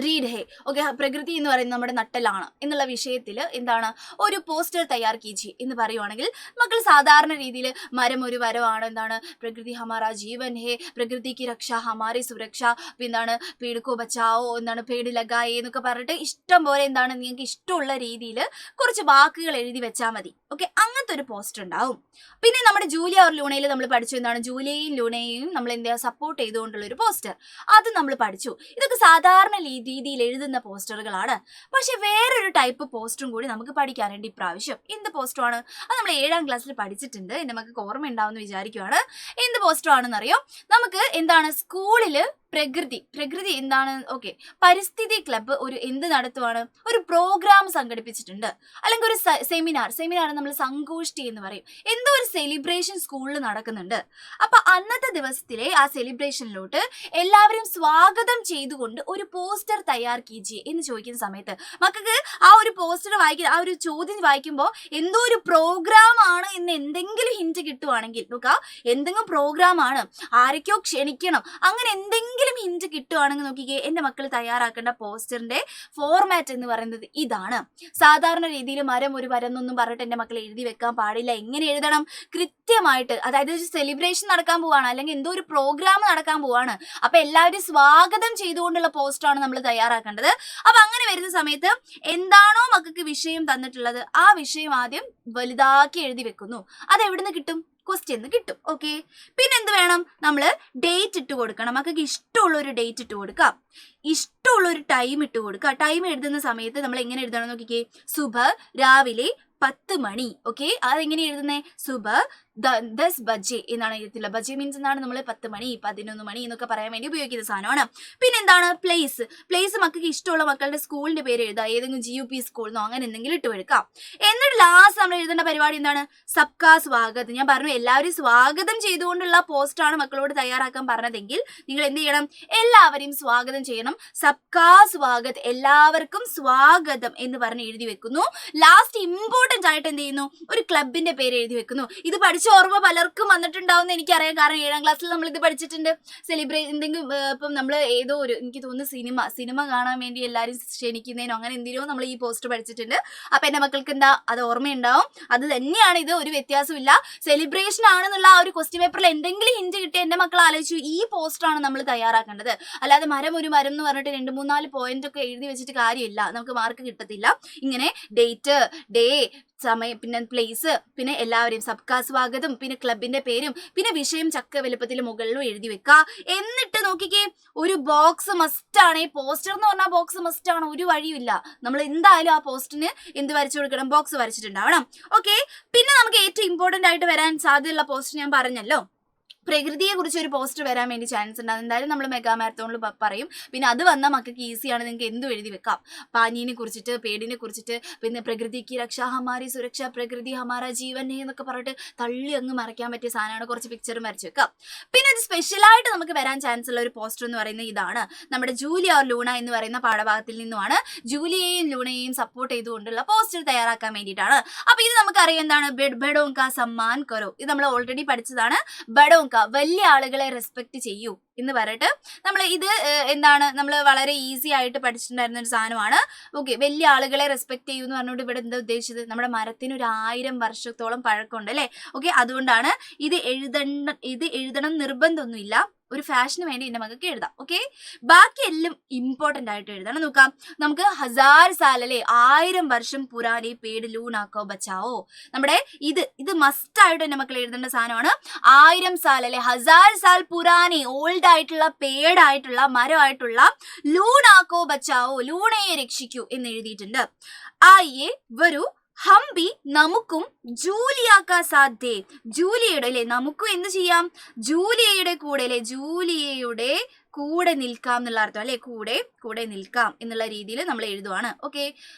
റീഡ് ഹേ. ഓക്കെ, പ്രകൃതി എന്ന് പറയുന്നത് നമ്മുടെ നട്ടലാണ് എന്നുള്ള വിഷയത്തിൽ എന്താണ്, ഒരു പോസ്റ്റർ തയ്യാർ കീജി എന്ന് പറയുവാണെങ്കിൽ മക്കൾ സാധാരണ രീതിയിൽ മരം ഒരു വരവാണ്, എന്താണ്, പ്രകൃതി ഹമാര ജീവൻ ഹേ, പ്രകൃതിക്ക് രക്ഷ ഹമാരി സുരക്ഷ, എന്താണ്, പേടുക്കോ ബച്ചാവോ, എന്താണ്, പേട് ലഗായേ എന്നൊക്കെ പറഞ്ഞിട്ട് ഇഷ്ടം പോലെ എന്താണ്, നിങ്ങൾക്ക് ഇഷ്ടമുള്ള രീതിയിൽ കുറച്ച് വാക്കുകൾ എഴുതി വെച്ചാൽ മതി. ഓക്കെ, അങ്ങനത്തെ ഒരു പോസ്റ്റർ ഉണ്ടാവും. പിന്നെ നമ്മുടെ ജൂലിയ ഓർ ലൂണയിൽ നമ്മൾ പഠിച്ചു എന്താണ്, ജൂലിയയും ലൂണയെയും നമ്മൾ എന്താ സപ്പോർട്ട് ചെയ്തുകൊണ്ടുള്ള ഒരു പോസ്റ്റർ, അത് നമ്മൾ പഠിച്ചു. ഇതൊക്കെ സാധാരണ രീതിയിൽ എഴുതുന്ന പോസ്റ്ററുകളാണ്. പക്ഷെ വേറൊരു ടൈപ്പ് പോസ്റ്ററും കൂടി നമുക്ക് പഠിക്കാനുണ്ട് ഇപ്രാവശ്യം. എന്ത് പോസ്റ്ററാണ്? അത് നമ്മൾ 7ാം ക്ലാസ്സിൽ പഠിച്ചിട്ടുണ്ട്. നമുക്ക് ഓർമ്മ ഉണ്ടാവുമെന്ന് വിചാരിക്കുവാണ്. എന്ത് പോസ്റ്റർ ആണെന്നറിയോ? നമുക്ക് എന്താണ്, സ്കൂളില് പ്രകൃതി എന്താണ്, ഓക്കെ, പരിസ്ഥിതി ക്ലബ്ബ് ഒരു എന്ത് നടത്തുവാണ്, ഒരു പ്രോഗ്രാം സംഘടിപ്പിച്ചിട്ടുണ്ട്, അല്ലെങ്കിൽ ഒരു സെമിനാർ നമ്മൾ സങ്കോഷ്ടി എന്ന് പറയും, എന്തോ ഒരു സെലിബ്രേഷൻ സ്കൂളിൽ നടക്കുന്നുണ്ട്. അപ്പൊ അന്നത്തെ ദിവസത്തിലെ ആ സെലിബ്രേഷനിലോട്ട് എല്ലാവരും സ്വാഗതം ചെയ്തുകൊണ്ട് ഒരു പോസ്റ്റർ തയ്യാർ കീജിയെ എന്ന് ചോദിക്കുന്ന സമയത്ത് മക്കൾക്ക് ആ ഒരു പോസ്റ്റർ വായിക്കുന്ന, ആ ഒരു ചോദ്യം വായിക്കുമ്പോൾ എന്തോ ഒരു പ്രോഗ്രാം ആണ് എന്ന് എന്തെങ്കിലും ഹിന്റ് കിട്ടുവാണെങ്കിൽ, നോക്കുക, എന്തെങ്കിലും പ്രോഗ്രാം ആണ്, ആരൊക്കെയോ ക്ഷണിക്കണം, അങ്ങനെ എന്തെങ്കിലും ഹിന്റ് കിട്ടുവാണെങ്കിൽ നോക്കിക്കേ, എന്റെ മക്കൾ തയ്യാറാക്കേണ്ട പോസ്റ്ററിന്റെ ഫോർമാറ്റ് എന്ന് പറയുന്നത് ഇതാണ്. സാധാരണ രീതിയിൽ മരം ഒരു വരം എന്നൊന്നും പറഞ്ഞിട്ട് എന്റെ മക്കൾ എഴുതി വെക്കാൻ പാടില്ല. എങ്ങനെ എഴുതണം? കൃത്യമായിട്ട്, അതായത് ഒരു സെലിബ്രേഷൻ നടക്കാൻ പോവാണ്, അല്ലെങ്കിൽ എന്തോ ഒരു പ്രോഗ്രാം നടക്കാൻ പോവാണ്, അപ്പൊ എല്ലാവരും സ്വാഗതം ചെയ്തുകൊണ്ടുള്ള പോസ്റ്റാണ് നമ്മൾ തയ്യാറാക്കേണ്ടത്. അപ്പൊ അങ്ങനെ വരുന്ന സമയത്ത് എന്താണോ മക്കൾക്ക് വിഷയം തന്നിട്ടുള്ളത് ആ വിഷയം ആദ്യം വലുതാക്കി എഴുതി വെക്കുന്നു. അത് എവിടുന്ന് കിട്ടും? ക്വസ്റ്റ്യൻ കിട്ടും. ഓക്കെ, പിന്നെ എന്ത് വേണം? നമ്മൾ ഡേറ്റ് ഇട്ട് കൊടുക്കണം. മക്കൾക്ക് ഇഷ്ടമുള്ള ഒരു ഡേറ്റ് ഇട്ട് കൊടുക്കാം, ഇഷ്ടമുള്ള ഒരു ടൈം ഇട്ട് കൊടുക്കുക. ടൈം എഴുതുന്ന സമയത്ത് നമ്മൾ എങ്ങനെ എഴുതണം നോക്കിക്കേ. സുബ രാവിലെ 10 മണി. ഓക്കെ, അതെങ്ങനെ എഴുതുന്നേ? സുബ 10 ബജെ എന്നാണ് എഴുതില്ല. ബജെ മീൻസ് എന്താണ്? നമ്മൾ 10 മണി 11 മണി എന്നൊക്കെ പറയാൻ വേണ്ടി ഉപയോഗിക്കുന്ന സാധനമാണ്. പിന്നെ എന്താണ്? പ്ലേസ്. പ്ലേസ് മക്കൾക്ക് ഇഷ്ടമുള്ള മക്കളുടെ സ്കൂളിന്റെ പേര് എഴുതുക. ഏതെങ്കിലും GUP സ്കൂളിനോ അങ്ങനെ എന്തെങ്കിലും ഇട്ട് എടുക്കാം. എന്നിട്ട് ലാസ്റ്റ് നമ്മൾ എഴുതേണ്ട പരിപാടി എന്താണ്? സബ്കാ സ്വാഗത്. ഞാൻ പറഞ്ഞു എല്ലാവരും സ്വാഗതം ചെയ്തുകൊണ്ടുള്ള പോസ്റ്റാണ് മക്കളോട് തയ്യാറാക്കാൻ പറഞ്ഞതെങ്കിൽ നിങ്ങൾ എന്ത് ചെയ്യണം? എല്ലാവരെയും സ്വാഗതം ചെയ്യണം. സബ്കാ സ്വാഗത്, എല്ലാവർക്കും സ്വാഗതം എന്ന് പറഞ്ഞ് എഴുതി വെക്കുന്നു. ലാസ്റ്റ് ഇമ്പോർട്ടൻ്റ് ആയിട്ട് എന്ത് ചെയ്യുന്നു? ഒരു ക്ലബിന്റെ പേര് എഴുതി വെക്കുന്നു. ഇത് പഠിച്ച ഓർമ്മ പലർക്കും വന്നിട്ടുണ്ടാവും എനിക്കറിയാം, കാരണം 7ാം ക്ലാസ്സിൽ നമ്മൾ ഇത് പഠിച്ചിട്ടുണ്ട്. എന്തെങ്കിലും ഇപ്പം നമ്മൾ ഏതോ ഒരു, എനിക്ക് തോന്നുന്നു സിനിമ കാണാൻ വേണ്ടി എല്ലാവരും ക്ഷണിക്കുന്നതിനോ അങ്ങനെ എന്തിനോ നമ്മൾ ഈ പോസ്റ്റ് പഠിച്ചിട്ടുണ്ട്. അപ്പൊ എന്റെ മക്കൾക്ക് എന്താ അത് ഓർമ്മയുണ്ടാവും. അത് തന്നെയാണ് ഇത്, ഒരു വ്യത്യാസമില്ല. സെലിബ്രേഷൻ ആണെന്നുള്ള ആ ഒരു ക്വസ്റ്റ്യൻ പേപ്പറിൽ എന്തെങ്കിലും ഹിന്റ് കിട്ടിയ എന്റെ മക്കൾ ആലോചിച്ചു ഈ പോസ്റ്റാണ് നമ്മൾ തയ്യാറാക്കേണ്ടത്. അല്ലാതെ ഒരു മരം എന്ന് പറഞ്ഞിട്ട് 2-3-4 പോയിന്റ് ഒക്കെ എഴുതി വെച്ചിട്ട് കാര്യമില്ല, നമുക്ക് മാർക്ക് കിട്ടത്തില്ല. ഇങ്ങനെ ഡേറ്റ്, ഡേ, സമയം, പിന്നെ പ്ലേസ്, പിന്നെ എല്ലാവരെയും സബ്കാ സ്വാഗതം, പിന്നെ ക്ലബിന്റെ പേരും, പിന്നെ വിഷയം ചക്ക വലുപ്പത്തിൽ മുകളിലും എഴുതി വെക്കുക. എന്നിട്ട് നോക്കിക്കേ, ഒരു ബോക്സ് മസ്റ്റ് ആണ്. പോസ്റ്റർ എന്ന് പറഞ്ഞാൽ ബോക്സ് മസ്റ്റ് ആണ്, ഒരു വഴിയില്ല. നമ്മൾ എന്തായാലും ആ പോസ്റ്റിന് എന്ത് വരച്ചു കൊടുക്കണം? ബോക്സ് വരച്ചിട്ടുണ്ടാവണം. ഓക്കെ, പിന്നെ നമുക്ക് ഏറ്റവും ഇമ്പോർട്ടന്റ് ആയിട്ട് വരാൻ സാധ്യതയുള്ള പോസ്റ്റ് ഞാൻ പറഞ്ഞല്ലോ, പ്രകൃതിയെ കുറിച്ച് ഒരു പോസ്റ്റർ വരാൻ വേണ്ടി ചാൻസ് ഉണ്ട്. അതെന്തായാലും നമ്മൾ മെഗാ മാരത്തോണിൽ പറയും. പിന്നെ അത് വന്നാൽ മക്കൾക്ക് ഈസിയാണ്, നിങ്ങൾക്ക് എന്തും എഴുതി വെക്കാം. പാനീനെ കുറിച്ചിട്ട്, പേടിനെ കുറിച്ചിട്ട്, പിന്നെ പ്രകൃതിക്ക് രക്ഷ, ഹമാരി സുരക്ഷ, പ്രകൃതി ഹമാര ജീവൻ എന്നൊക്കെ പറഞ്ഞിട്ട് തള്ളി അങ്ങ് മറയ്ക്കാൻ പറ്റിയ സാധനമാണ്. കുറച്ച് പിക്ചറും വരച്ച് വെക്കാം. പിന്നെ ഒരു സ്പെഷ്യലായിട്ട് നമുക്ക് വരാൻ ചാൻസ് ഉള്ള ഒരു പോസ്റ്റർ എന്ന് പറയുന്നത് ഇതാണ്. നമ്മുടെ ജൂലിയ ഓർ ലൂണ എന്ന് പറയുന്ന പാഠഭാഗത്തിൽ നിന്നുമാണ്. ജൂലിയയെയും ലൂണയെയും സപ്പോർട്ട് ചെയ്തുകൊണ്ടുള്ള പോസ്റ്റർ തയ്യാറാക്കാൻ വേണ്ടിയിട്ടാണ്. അപ്പൊ ഇത് നമുക്കറിയാം എന്താണ്? ബഡോങ്ക സമ്മാൻ കരോ. ഇത് നമ്മൾ ഓൾറെഡി പഠിച്ചതാണ്. ബഡോങ്ക, വലിയ ആളുകളെ റെസ്പെക്ട് ചെയ്യൂ എന്ന് പറഞ്ഞിട്ട് നമ്മൾ ഇത് എന്താണ്, നമ്മൾ വളരെ ഈസി ആയിട്ട് പഠിച്ചിട്ടുണ്ടായിരുന്ന ഒരു സാധനമാണ്. ഓക്കെ, വലിയ ആളുകളെ റെസ്പെക്ട് ചെയ്യൂ എന്ന് പറഞ്ഞുകൊണ്ട് ഇവിടെ എന്താ ഉദ്ദേശിച്ചത്? നമ്മുടെ മരത്തിന് ഒരു 1000 വർഷത്തോളം പഴക്കമുണ്ട് അല്ലേ? ഓക്കെ, അതുകൊണ്ടാണ് ഇത് എഴുതണം നിർബന്ധമൊന്നുമില്ല, ഒരു ഫാഷന് വേണ്ടി എന്റെ മകൾക്ക് എഴുതാം. ഓക്കെ, ബാക്കി എല്ലാം ഇമ്പോർട്ടന്റ് ആയിട്ട് എഴുതണം. നോക്കാം, നമുക്ക് 1000 സാൽ അല്ലേ, 1000 വർഷം പുരാനെ പേട് ലൂണാക്കോ ബച്ചാവോ. നമ്മുടെ ഇത് മസ്റ്റ് ആയിട്ട് എന്റെ മക്കൾ എഴുതേണ്ട സാധനമാണ്. 1000 സാൽ അല്ലെ, 1000 സാൽ പുരാനെ, ഓൾഡ് ആയിട്ടുള്ള പേടായിട്ടുള്ള മരമായിട്ടുള്ള ലൂണാക്കോ ബച്ചാവോ, ലൂണയെ രക്ഷിക്കൂ എന്ന് എഴുതിയിട്ടുണ്ട്. ആയേ വരൂ, ഹംബി നമുക്കും ജൂലിയാക്ക സാധ്യേ, ജൂലിയയുടെ അല്ലെ, നമുക്കും എന്ത് ചെയ്യാം? ജൂലിയയുടെ കൂടെ അല്ലെ, ജൂലിയയുടെ കൂടെ നിൽക്കാം എന്നുള്ള അർത്ഥം അല്ലെ, കൂടെ നിൽക്കാം എന്നുള്ള രീതിയിൽ നമ്മൾ എഴുതുവാണ്. ഓക്കെ,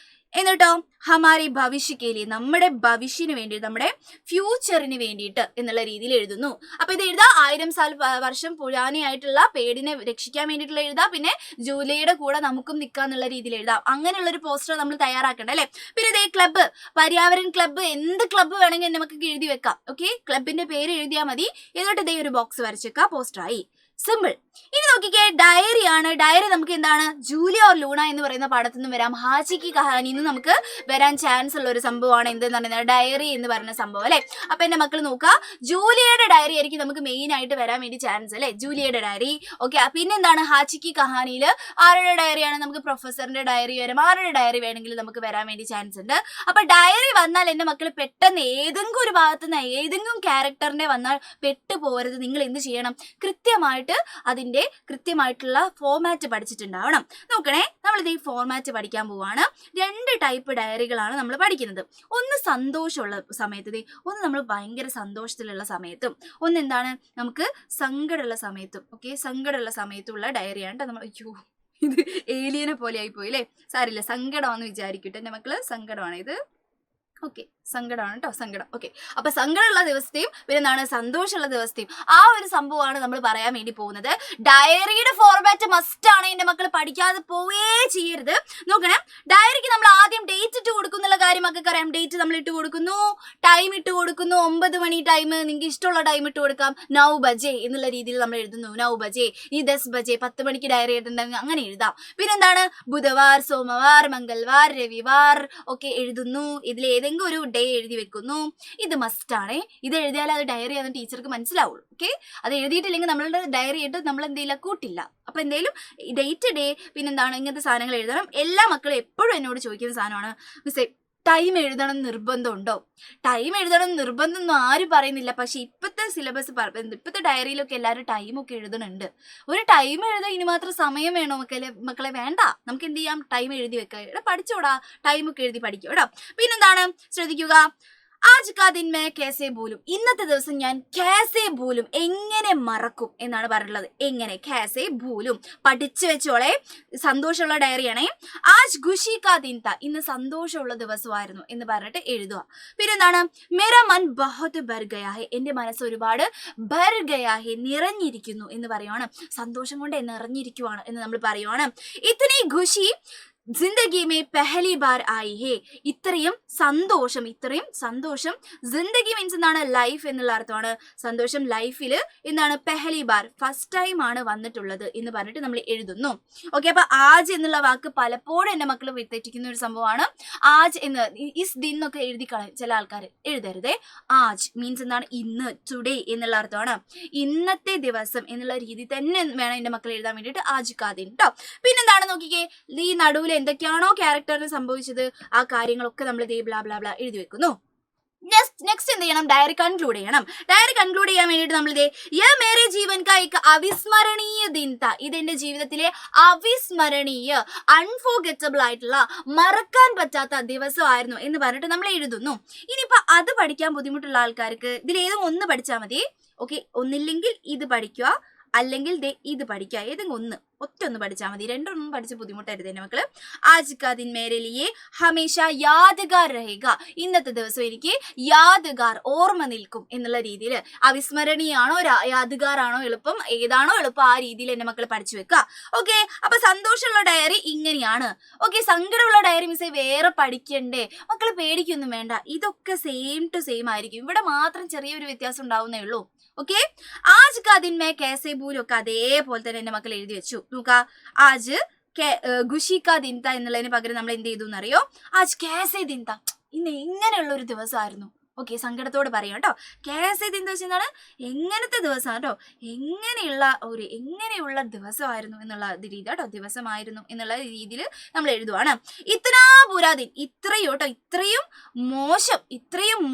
എന്നിട്ടോ ഹമാരി ഭവിഷ്യക്കേലി, നമ്മുടെ ഭവിഷ്യന് വേണ്ടി, നമ്മുടെ ഫ്യൂച്ചറിന് വേണ്ടിയിട്ട് എന്നുള്ള രീതിയിൽ എഴുതുന്നു. അപ്പൊ ഇത് എഴുതാ 1000 സാൽ വർഷം പുരാനിയായിട്ടുള്ള പേടിനെ രക്ഷിക്കാൻ വേണ്ടിയിട്ടുള്ള എഴുതാം. പിന്നെ ജൂലിയയുടെ കൂടെ നമുക്കും നിൽക്കാന്നുള്ള രീതിയിൽ എഴുതാം. അങ്ങനെയുള്ള ഒരു പോസ്റ്റർ നമ്മൾ തയ്യാറാക്കണ്ട അല്ലെ. പിന്നെ ഇതേ ക്ലബ്ബ്, പര്യാവരൺ ക്ലബ്ബ്, എന്ത് ക്ലബ്ബ് വേണമെങ്കിൽ നമുക്ക് എഴുതി വെക്കാം. ഓക്കെ, ക്ലബിന്റെ പേര് എഴുതിയാൽ മതി. എന്നിട്ട് ഇതേ ഒരു ബോക്സ് വരച്ചേക്കാം, പോസ്റ്ററായി. സിമ്പിൾ. ഇനി നോക്കിക്കേ, ഡയറി ആണ്. ഡയറി നമുക്ക് എന്താണ്? ജൂലിയ ഓർ ലൂണ എന്ന് പറയുന്ന പാഠത്തിൽ നിന്ന് വരാം. ഹാച്ചിക്ക് കഹാനിന്ന് നമുക്ക് വരാൻ ചാൻസ് ഉള്ള ഒരു സംഭവമാണ് എന്തെന്ന് പറയുന്നത്? ഡയറി എന്ന് പറയുന്ന സംഭവം അല്ലെ. അപ്പൊ എന്റെ മക്കൾ നോക്കുക, ജൂലിയയുടെ ഡയറി ആയിരിക്കും നമുക്ക് മെയിൻ ആയിട്ട് വരാൻ വേണ്ടി ചാൻസ് അല്ലെ, ജൂലിയയുടെ ഡയറി. ഓക്കെ, പിന്നെ എന്താണ്? ഹാച്ചിക്ക് കഹാനിയിൽ ആരുടെ ഡയറിയാണ്? നമുക്ക് പ്രൊഫസറിന്റെ ഡയറി വരും. ആരുടെ ഡയറി വേണമെങ്കിലും നമുക്ക് വരാൻ വേണ്ടി ചാൻസ് ഉണ്ട്. അപ്പൊ ഡയറി വന്നാൽ എന്റെ മക്കൾ പെട്ടെന്ന് ഏതെങ്കിലും ഒരു ഭാഗത്ത് നിന്ന് ഏതെങ്കിലും ക്യാരക്ടറിന്റെ വന്നാൽ പെട്ടു പോകരുത്. നിങ്ങൾ എന്ത് ചെയ്യണം? കൃത്യമായിട്ട് അതിന്റെ കൃത്യമായിട്ടുള്ള ഫോർമാറ്റ് പഠിച്ചിട്ടുണ്ടാവണം. നോക്കണേ, നമ്മളിത് ഈ ഫോർമാറ്റ് പഠിക്കാൻ പോവാണ്. 2 ടൈപ്പ് ഡയറികളാണ് നമ്മൾ പഠിക്കുന്നത്. ഒന്ന് സന്തോഷമുള്ള സമയത്ത്, ഒന്ന് നമ്മൾ ഭയങ്കര സന്തോഷത്തിലുള്ള സമയത്തും, ഒന്ന് എന്താണ് നമുക്ക് സങ്കടമുള്ള സമയത്തും. ഓക്കെ, സങ്കടമുള്ള സമയത്തുള്ള ഡയറിയാണ് നമ്മൾ. അയ്യോ, ഇത് ഏലിയനെ പോലെ ആയിപ്പോയി അല്ലേ. സാരില്ല, സങ്കടമാണെന്ന് വിചാരിക്കട്ടെ എന്റെ മക്കള്, സങ്കടമാണ് ഇത്. ഓക്കെ, സങ്കടമാണ് കേട്ടോ, സങ്കടം. ഓക്കെ, അപ്പൊ സങ്കടമുള്ള ദിവസത്തെയും പിന്നെ എന്താണ് സന്തോഷമുള്ള ദിവസത്തെയും ആ ഒരു സംഭവമാണ് നമ്മൾ പറയാൻ വേണ്ടി പോകുന്നത്. ഡയറിയുടെ ഫോർമാറ്റ് മസ്റ്റ് ആണ് എന്റെ മക്കൾ, പഠിക്കാതെ പോവേ ചെയ്യരുത്. നോക്കണേ, ഡയറിക്ക് നമ്മൾ ആദ്യം ഡേറ്റ് ഇട്ട് കൊടുക്കുന്നുള്ള കാര്യം മക്കൾക്ക് അറിയാം. ഡേറ്റ് നമ്മൾ ഇട്ട് കൊടുക്കുന്നു, ടൈം ഇട്ട് കൊടുക്കുന്നു, 9 മണി ടൈം, നിങ്ങൾക്ക് ഇഷ്ടമുള്ള ടൈം ഇട്ട് കൊടുക്കാം. 9 ബജെ എന്നുള്ള രീതിയിൽ നമ്മൾ എഴുതുന്നു. 9 ബജെ, ഈ 10 ബജെ, 10 മണിക്ക് ഡയറി എഴുതുന്നുണ്ടെങ്കിൽ അങ്ങനെ എഴുതാം. പിന്നെ എന്താണ്? ബുധവാർ, സോമവാർ, മംഗൾവാർ, രവിവാർ ഒക്കെ എഴുതുന്നു. ഇതിൽ ഏതെങ്കിലും അല്ലെങ്കിൽ ഒരു ഡേ എഴുതി വെക്കുന്നു. ഇത് മസ്റ്റ് ആണേ. ഇത് എഴുതിയാൽ അത് ഡയറി ആണെന്ന് ടീച്ചർക്ക് മനസ്സിലാവുള്ളൂ. ഓക്കെ, അത് എഴുതിയിട്ടില്ലെങ്കിൽ നമ്മളുടെ ഡയറി ആയിട്ട് നമ്മൾ എന്തെയില്ല കൂട്ടില്ല. അപ്പൊ എന്തെങ്കിലും ഡേറ്റ് ഡേ പിന്നെന്താണ് ഇങ്ങനത്തെ സാധനങ്ങൾ എഴുതണം. എല്ലാ മക്കളും എപ്പോഴും എന്നോട് ചോദിക്കുന്ന സാധനമാണ്, മിസ്സേ ടൈം എഴുതണം നിർബന്ധമുണ്ടോ? ടൈം എഴുതണം നിർബന്ധമൊന്നും ആരും പറയുന്നില്ല. പക്ഷെ ഇപ്പോഴത്തെ സിലബസ് ഇപ്പോഴത്തെ ഡയറിയിലൊക്കെ എല്ലാവരും ടൈമൊക്കെ എഴുതണുണ്ട്. ഒരു ടൈം എഴുതാൻ ഇനി മാത്രം സമയം വേണോ മക്കളെ? വേണ്ട, നമുക്ക് എന്ത് ചെയ്യാം, ടൈം എഴുതി വെക്കാം. ഇവിടെ പഠിച്ചോടാ, ടൈമൊക്കെ എഴുതി പഠിക്കും കേട്ടോ. പിന്നെന്താണ് ശ്രദ്ധിക്കുക, ആജ് കാ ദിൻ മേ കേസേ ഭൂലും, ഇന്നത്തെ ദിവസം ഞാൻ കേസേ ഭൂലും, എങ്ങനെ മറക്കും എന്നാണ് പറഞ്ഞിട്ടുള്ളത്. എങ്ങനെ കേസേ ഭൂലും, പഠിച്ചു വെച്ചോളെ. സന്തോഷമുള്ള ഡയറിയാണേ. ആജ് ഖുഷി കാ ദിൻ താ, ഇന്ന് സന്തോഷമുള്ള ദിവസമായിരുന്നു എന്ന് പറഞ്ഞിട്ട് എഴുതുക. പിന്നെന്താണ്, മേരാ മൻ ബഹുത് ഭർ ഗയാ ഹെ, എന്റെ മനസ്സ് ഒരുപാട് ഭർ ഗയാ ഹെ, നിറഞ്ഞിരിക്കുന്നു എന്ന് പറയുവാണ്. സന്തോഷം കൊണ്ട് നിറഞ്ഞിരിക്കുവാണ് എന്ന് നമ്മൾ പറയുവാണ്. ഇത്തനി ഖുഷി ജിന്ദഗി മേ പെഹലി ബാർ ആയി ഹേ, ഇത്രയും സന്തോഷം ജിന്ദഗി മീൻസ് എന്താണ്, ലൈഫ് എന്നുള്ള അർത്ഥമാണ്. സന്തോഷം ലൈഫിൽ എന്താണ്, പെഹലി ബാർ ഫസ്റ്റ് ടൈം ആണ് വന്നിട്ടുള്ളത് എന്ന് പറഞ്ഞിട്ട് നമ്മൾ എഴുതുന്നു. ഓക്കെ, അപ്പൊ ആജ് എന്നുള്ള വാക്ക് പലപ്പോഴും എന്റെ മക്കൾ തെറ്റിക്കുന്ന ഒരു സംഭവമാണ്. ആജ് എന്ന് ഇസ് ദിൻ എന്നൊക്കെ എഴുതി കളയും ചില ആൾക്കാർ. എഴുതരുതേ. ആജ് മീൻസ് എന്താണ്, ഇന്ന്, ടുഡേ എന്നുള്ള അർത്ഥമാണ്. ഇന്നത്തെ ദിവസം എന്നുള്ള രീതി തന്നെ വേണം എന്റെ മക്കൾ എഴുതാൻ വേണ്ടിയിട്ട് ആജ് കാ ദിൻ കേട്ടോ. പിന്നെന്താണ് നോക്കിക്കേ, ഈ നടുവിൽ എന്തൊക്കെയാണോ ക്യാരക്ടറിന് സംഭവിച്ചത് ആ കാര്യങ്ങളൊക്കെ നമ്മൾ ഇതേ ബ്ലാ ബ്ലാ ബ്ലാ എഴുതി വെക്കുന്നു. നെക്സ്റ്റ് എന്ത് ചെയ്യണം, ഡയറി കൺക്ലൂഡ് ചെയ്യണം. ഡയറി കൺക്ലൂഡ് ചെയ്യാൻ വേണ്ടിയിട്ട് നമ്മൾ ഇതേ യേ മേരെ ജീവൻ കാ ഏക് അവിസ്മരണീയ ദിൻ താ, ഇതെന്റെ ജീവിതത്തിലെ അവിസ്മരണീയ അൺഫോർഗറ്റബിൾ ആയിട്ടുള്ള മറക്കാൻ പറ്റാത്ത ദിവസമായിരുന്നു എന്ന് പറഞ്ഞിട്ട് നമ്മൾ എഴുതുന്നു. ഇനിയിപ്പോ അത് പഠിക്കാൻ ബുദ്ധിമുട്ടുള്ള ആൾക്കാർക്ക് ഇതിലേതും ഒന്ന് പഠിച്ചാൽ മതി. ഓക്കെ, ഒന്നില്ലെങ്കിൽ ഇത് പഠിക്കുക, അല്ലെങ്കിൽ ഇത് പഠിക്കുക. ഏതെങ്കിലും ഒറ്റ പഠിച്ചാൽ മതി. രണ്ടൊന്നും പഠിച്ച് ബുദ്ധിമുട്ടരുത് എൻ്റെ മക്കള്. ആജ് കാ ദിൻ മേരെ ലിയേ ഹമേശ യാദ്ഗാർ രഹേഗ, ഇന്നത്തെ ദിവസം എനിക്ക് യാദ്ഗാർ ഓർമ്മ നിൽക്കും എന്നുള്ള രീതിയിൽ. അവിസ്മരണീയാണോ യാദ്ഗാറാണോ എളുപ്പം, ഏതാണോ എളുപ്പം ആ രീതിയിൽ എൻ്റെ മക്കൾ പഠിച്ചു വെക്കുക. ഓക്കെ, അപ്പൊ സന്തോഷമുള്ള ഡയറി ഇങ്ങനെയാണ്. ഓക്കെ, സങ്കടമുള്ള ഡയറി മിസ്സേ വേറെ പഠിക്കണ്ടേ? മക്കൾ പേടിക്കൊന്നും വേണ്ട, ഇതൊക്കെ സെയിം ടു സെയിം ആയിരിക്കും. ഇവിടെ മാത്രം ചെറിയൊരു വ്യത്യാസം ഉണ്ടാവുന്നേ ഉള്ളൂ. ഓക്കെ, ആജ് കാ ദിൻ മേ കേസേ ഭൂലും ഒക്കെ അതേപോലെ തന്നെ എന്റെ മക്കൾ എഴുതി വെച്ചു. നോക്ക, ആജ് ഖുഷി കാ ദിൻ താ എന്നുള്ളതിന് പകരം നമ്മൾ എന്ത് ചെയ്തു എന്നറിയോ, ആജ് കേസേ ദിൻ താ, ഇന്ന് ഇങ്ങനെയുള്ള ഒരു ദിവസമായിരുന്നു. ഓക്കെ, സങ്കടത്തോട് പറയാം കേട്ടോ. കേസേ ദിൻ എന്താ വെച്ചാൽ എങ്ങനത്തെ ദിവസം കേട്ടോ, എങ്ങനെയുള്ള ദിവസമായിരുന്നു എന്നുള്ള രീതി കേട്ടോ, ദിവസമായിരുന്നു എന്നുള്ള രീതിയിൽ നമ്മൾ എഴുതുവാണ്. ഇത്തനാ പുരാദിൻ, ഇത്രയും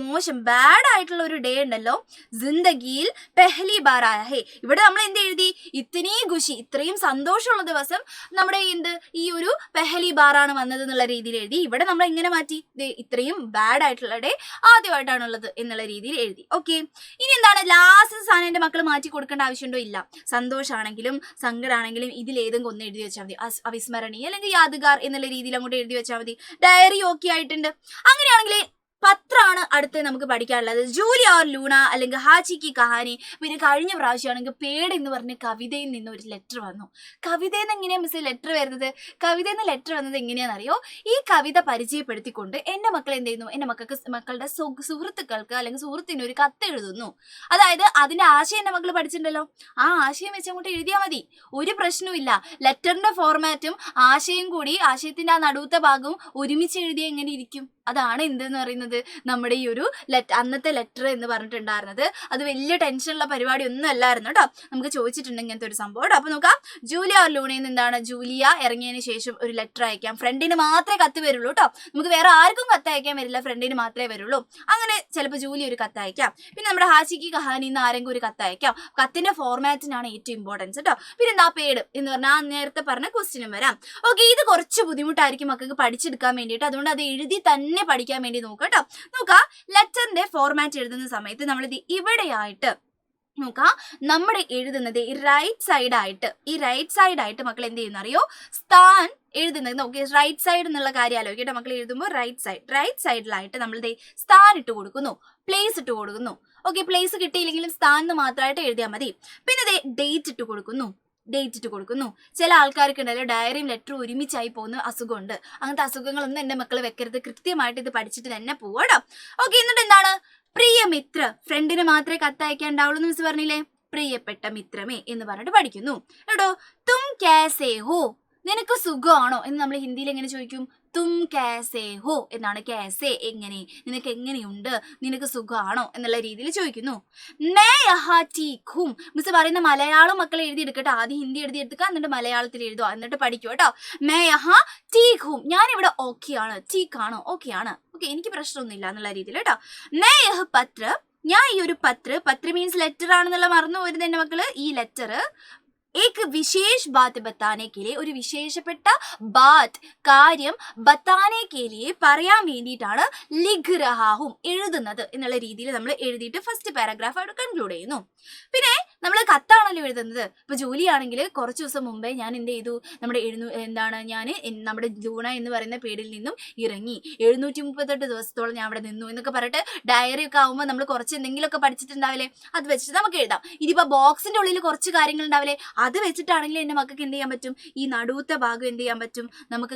മോശം ബാഡ് ആയിട്ടുള്ള ഒരു ഡേ ഉണ്ടല്ലോ, ജിന്ദഗിയിൽ പെഹ്ലി ബാർ ആയ ഹേ, ഇവിടെ നമ്മൾ എന്ത് എഴുതി, ഇത്തനീ ഖുഷി, ഇത്രയും സന്തോഷമുള്ള ദിവസം നമ്മുടെ ഈ ഒരു പെഹ്ലി ബാറാണ് വന്നത് എന്നുള്ള രീതിയിൽ എഴുതി. ഇവിടെ നമ്മൾ എങ്ങനെ മാറ്റി, ഇത്രയും ബാഡ് ആയിട്ടുള്ള ഡേ ആദ്യമായിട്ടാണുള്ളത് എന്നുള്ള രീതിയിൽ എഴുതി. ഓക്കെ, ഇനി എന്താണ് ലാസ്റ്റ് സാധനം എന്റെ മക്കൾ മാറ്റി കൊടുക്കേണ്ട ആവശ്യമുണ്ടോ? ഇല്ല. സന്തോഷാണെങ്കിലും സങ്കടാണെങ്കിലും ഇതിലേതെങ്കിലും ഒന്ന് എഴുതി വെച്ചാൽ മതി. അവിസ്മരണീയ അല്ലെങ്കിൽ യാദ്ഗാർ എന്നുള്ള രീതിയിൽ അങ്ങോട്ട് എഴുതി വെച്ചാൽ മതി. ഡയറി ഓക്കെ ആയിട്ടുണ്ട്. അങ്ങനെയാണെങ്കിൽ പത്രമാണ് അടുത്ത് നമുക്ക് പഠിക്കാനുള്ളത്. ജൂലി ഓർ ലൂണ അല്ലെങ്കിൽ ഹാച്ചി കി കഹാനി. പിന്നെ കഴിഞ്ഞ പ്രാവശ്യമാണെങ്കിൽ പേട് എന്ന് പറഞ്ഞ കവിതയിൽ നിന്ന് ഒരു ലെറ്റർ വന്നു. കവിതയിൽ നിന്ന് എങ്ങനെയാ മിസ് ലെറ്റർ വരുന്നത്? കവിതയിൽ നിന്ന് ലെറ്റർ വന്നത് എങ്ങനെയാണെന്നറിയോ? ഈ കവിത പരിചയപ്പെടുത്തിക്കൊണ്ട് എൻ്റെ മക്കൾ എന്ത് ചെയ്യുന്നു, എൻ്റെ മക്കളുടെ സുഹൃത്തുക്കൾക്ക് അല്ലെങ്കിൽ സുഹൃത്തിന് ഒരു കത്ത് എഴുതുന്നു. അതായത് അതിന്റെ ആശയം എൻ്റെ മക്കൾ പഠിച്ചിട്ടുണ്ടല്ലോ, ആ ആശയം വെച്ച് അങ്ങോട്ട് എഴുതിയാൽ മതി, ഒരു പ്രശ്നവും ഇല്ല. ലെറ്ററിന്റെ ഫോർമാറ്റും ആശയം കൂടി, ആശയത്തിന്റെ ആ നടുവത്തെ ഭാഗവും ഒരുമിച്ച് എഴുതിയാൽ എങ്ങനെ ഇരിക്കും? അതാണ് എന്തെന്ന് പറയുന്നത്, നമ്മുടെ ഈ ഒരു അന്നത്തെ ലെറ്റർ എന്ന് പറഞ്ഞിട്ടുണ്ടായിരുന്നത്. അത് വലിയ ടെൻഷനുള്ള പരിപാടി ഒന്നും അല്ലായിരുന്നു കേട്ടോ. നമുക്ക് ചോദിച്ചിട്ടുണ്ട് ഇങ്ങനത്തെ ഒരു സംഭവം. അപ്പൊ നോക്കാം, ജൂലിയ ഓർ ലൂണയിൽ നിന്ന് എന്താണ്, ജൂലിയ ഇറങ്ങിയതിന് ശേഷം ഒരു ലെറ്റർ അയക്കാം. ഫ്രണ്ടിന് മാത്രമേ കത്ത് വരുള്ളൂ കേട്ടോ, നമുക്ക് വേറെ ആർക്കും കത്ത് അയക്കാൻ വരില്ല, ഫ്രണ്ടിന് മാത്രമേ വരുള്ളൂ. അങ്ങനെ ചിലപ്പോൾ ജൂലി ഒരു കത്ത് അയക്കാം. പിന്നെ നമ്മുടെ ഹാച്ചിക്ക് കഹാനിന്ന് ആരെങ്കിലും ഒരു കത്ത് അയക്കാം. കത്തിന്റെ ഫോർമാറ്റിനാണ് ഏറ്റവും ഇമ്പോർട്ടൻസ് കേട്ടോ. പിന്നെ എന്താ പേട് എന്ന് പറഞ്ഞാൽ നേരത്തെ പറഞ്ഞ ക്വസ്റ്റ്യനും വരാം. ഓക്കെ, ഇത് കുറച്ച് ബുദ്ധിമുട്ടായിരിക്കും മക്കൾക്ക് പഠിച്ചെടുക്കാൻ വേണ്ടിയിട്ട്, അതുകൊണ്ട് അത് എഴുതി തന്നെ പഠിക്കാൻ വേണ്ടി നോക്കാം കേട്ടോ. നോക്കാം, ലെറ്ററിന്റെ ഫോർമാറ്റ് എഴുതുന്ന സമയത്ത് നമ്മളിത് ഇവിടെയായിട്ട് നോക്കാം, നമ്മുടെ എഴുതുന്നത് ഈ റൈറ്റ് സൈഡായിട്ട് മക്കൾ എന്ത് ചെയ്യുന്ന അറിയോ, സ്ഥാൻ എഴുതുന്നത്. നോക്കി, റൈറ്റ് സൈഡ് എന്നുള്ള കാര്യം ആലോചിക്കട്ടെ മക്കൾ. എഴുതുമ്പോൾ റൈറ്റ് സൈഡിലായിട്ട് നമ്മൾ സ്ഥാൻ ഇട്ട് കൊടുക്കുന്നു, പ്ലേസ് ഇട്ട് കൊടുക്കുന്നു. ഓക്കെ, പ്ലേസ് കിട്ടിയില്ലെങ്കിലും സ്ഥാൻ എന്ന് മാത്രമായിട്ട് എഴുതിയാൽ മതി. പിന്നെ ഡേറ്റ് ഇട്ട് കൊടുക്കുന്നു. ചില ആൾക്കാർക്ക് ഉണ്ടല്ലോ ഡയറിയും ലെറ്ററും ഒരുമിച്ചായി പോകുന്ന അസുഖമുണ്ട്. അങ്ങനത്തെ അസുഖങ്ങളൊന്നും എൻ്റെ മക്കൾ വെക്കരുത്. കൃത്യമായിട്ട് ഇത് പഠിച്ചിട്ട് തന്നെ പോവാട്ടോ. ഓക്കെ, എന്നിട്ട് എന്താണ്, പ്രിയ മിത്ര, ഫ്രണ്ടിന് മാത്രമേ കത്തയക്കാൻ ഉണ്ടാവുള്ളൂ എന്ന് മിസ് പറഞ്ഞില്ലേ, പ്രിയപ്പെട്ട മിത്രമേ എന്ന് പറഞ്ഞിട്ട് പഠിക്കുന്നു കേട്ടോ. തും കാസേ ഹോ, നിനക്ക് സുഖമാണോ എന്ന് നമ്മൾ ഹിന്ദിയിൽ എങ്ങനെ ചോദിക്കും, തും കാസേ ഹോ എന്നാണ്. കാസേ എങ്ങനെ, നിനക്ക് എങ്ങനെയുണ്ട്, നിനക്ക് സുഖമാണോ എന്നുള്ള രീതിയിൽ ചോദിക്കുന്നു. മേ യഹാ ടീക് ഹും. മിസ് പറയുന്ന മലയാളം മക്കളെ എഴുതിയെടുക്കട്ടെ. ആദ്യം ഹിന്ദി എഴുതിയെടുക്കുക, എന്നിട്ട് മലയാളത്തിൽ എഴുതുക, എന്നിട്ട് പഠിക്കുക കേട്ടോ. മേ യഹാ ടീക് ഹും, ഞാനിവിടെ ഓക്കെ ആണ്. ടീക്ക് ആണോ? ഓക്കെ ആണ്. ഓക്കെ, എനിക്ക് പ്രശ്നമൊന്നുമില്ല എന്നുള്ള രീതിയിൽ കേട്ടോ. മേ യഹ് പത്ര, ഞാൻ ഈ ഒരു പത്ര മീൻസ് ലെറ്റർ ആണെന്നുള്ള മറന്നു പോരുത് എന്റെ മക്കള്. ഈ ലെറ്റർ एक विशेष बात बताने के लिए, ഒരു വിശേഷപ്പെട്ട ബാത് കാര്യം ബത്താനെ के लिए പറയാൻ വേണ്ടിയിട്ടാണ് ലിഖ് രഹാ ഹും എഴുതുന്നത് എന്നുള്ള രീതിയിൽ നമ്മൾ എഴുതിയിട്ട് ഫസ്റ്റ് പാരഗ്രാഫ് അവിടെ കൺക്ലൂഡ് ചെയ്യുന്നു. പിന്നെ നമ്മൾ കത്താണല്ലോ എഴുതുന്നത്. ഇപ്പൊ ജോലിയാണെങ്കിൽ കുറച്ച് ദിവസം മുമ്പേ ഞാൻ എന്ത് ചെയ്തു, നമ്മുടെ ജൂണ എന്ന് പറയുന്ന പേരിൽ നിന്നും ഇറങ്ങി 738 ദിവസത്തോളം ഞാൻ അവിടെ നിന്നു എന്നൊക്കെ പറഞ്ഞിട്ട് ഡയറി ഒക്കെ ആകുമ്പോൾ നമ്മൾ കുറച്ച് എന്തെങ്കിലുമൊക്കെ പഠിച്ചിട്ടുണ്ടാവില്ലേ, അത് വെച്ചിട്ട് നമുക്ക് എഴുതാം. ഇതിപ്പോ ബോക്സിന്റെ ഉള്ളിൽ കുറച്ച് കാര്യങ്ങൾ ഉണ്ടാവില്ലേ, അത് വെച്ചിട്ടാണെങ്കിൽ എന്റെ മക്കൾക്ക് എന്ത് ചെയ്യാൻ പറ്റും, ഈ നടുവത്തെ ഭാഗം എന്ത് ചെയ്യാൻ പറ്റും, നമുക്ക്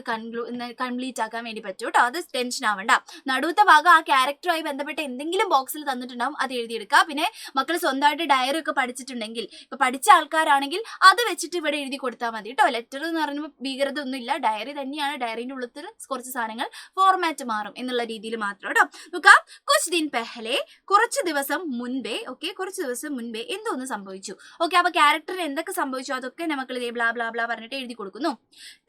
കംപ്ലീറ്റ് ആക്കാൻ വേണ്ടി പറ്റും കേട്ടോ. അത് ടെൻഷൻ ആവണ്ട. നടുവത്തെ ഭാഗം ആ ക്യാരക്ടറുമായി ബന്ധപ്പെട്ട എന്തെങ്കിലും ബോക്സിൽ തന്നിട്ടുണ്ടാവും, അത് എഴുതിയെടുക്കുക. പിന്നെ മക്കൾ സ്വന്തമായിട്ട് ഡയറി ഒക്കെ പഠിച്ചിട്ടുണ്ടെങ്കിൽ, ഇപ്പൊ പഠിച്ച ആൾക്കാരാണെങ്കിൽ അത് വെച്ചിട്ട് ഇവിടെ എഴുതി കൊടുത്താൽ മതി കേട്ടോ. ലെറ്റർ എന്ന് പറയുമ്പോൾ ഭീകരത ഒന്നുമില്ല, ഡയറി തന്നെയാണ്. ഡയറിന്റെ ഉള്ളത്തിൽ കുറച്ച് സാധനങ്ങൾ ഫോർമാറ്റ് മാറും എന്നുള്ള രീതിയിൽ മാത്രം കേട്ടോ. നോക്കാം, കുച്ച് ദിൻ പെഹലെ, കുറച്ച് ദിവസം മുൻപേ. ഓക്കെ, കുറച്ച് ദിവസം മുൻപേ എന്തോന്ന് സംഭവിച്ചു. ഓക്കെ, അപ്പൊ ക്യാരക്ടറിന് എന്തൊക്കെ സംഭവിച്ചു അതൊക്കെ എന്റെ മക്കൾ ഇതേ ബ്ലാ ബ്ലാ ബ്ലാ പറഞ്ഞിട്ട് എഴുതി കൊടുക്കുന്നു.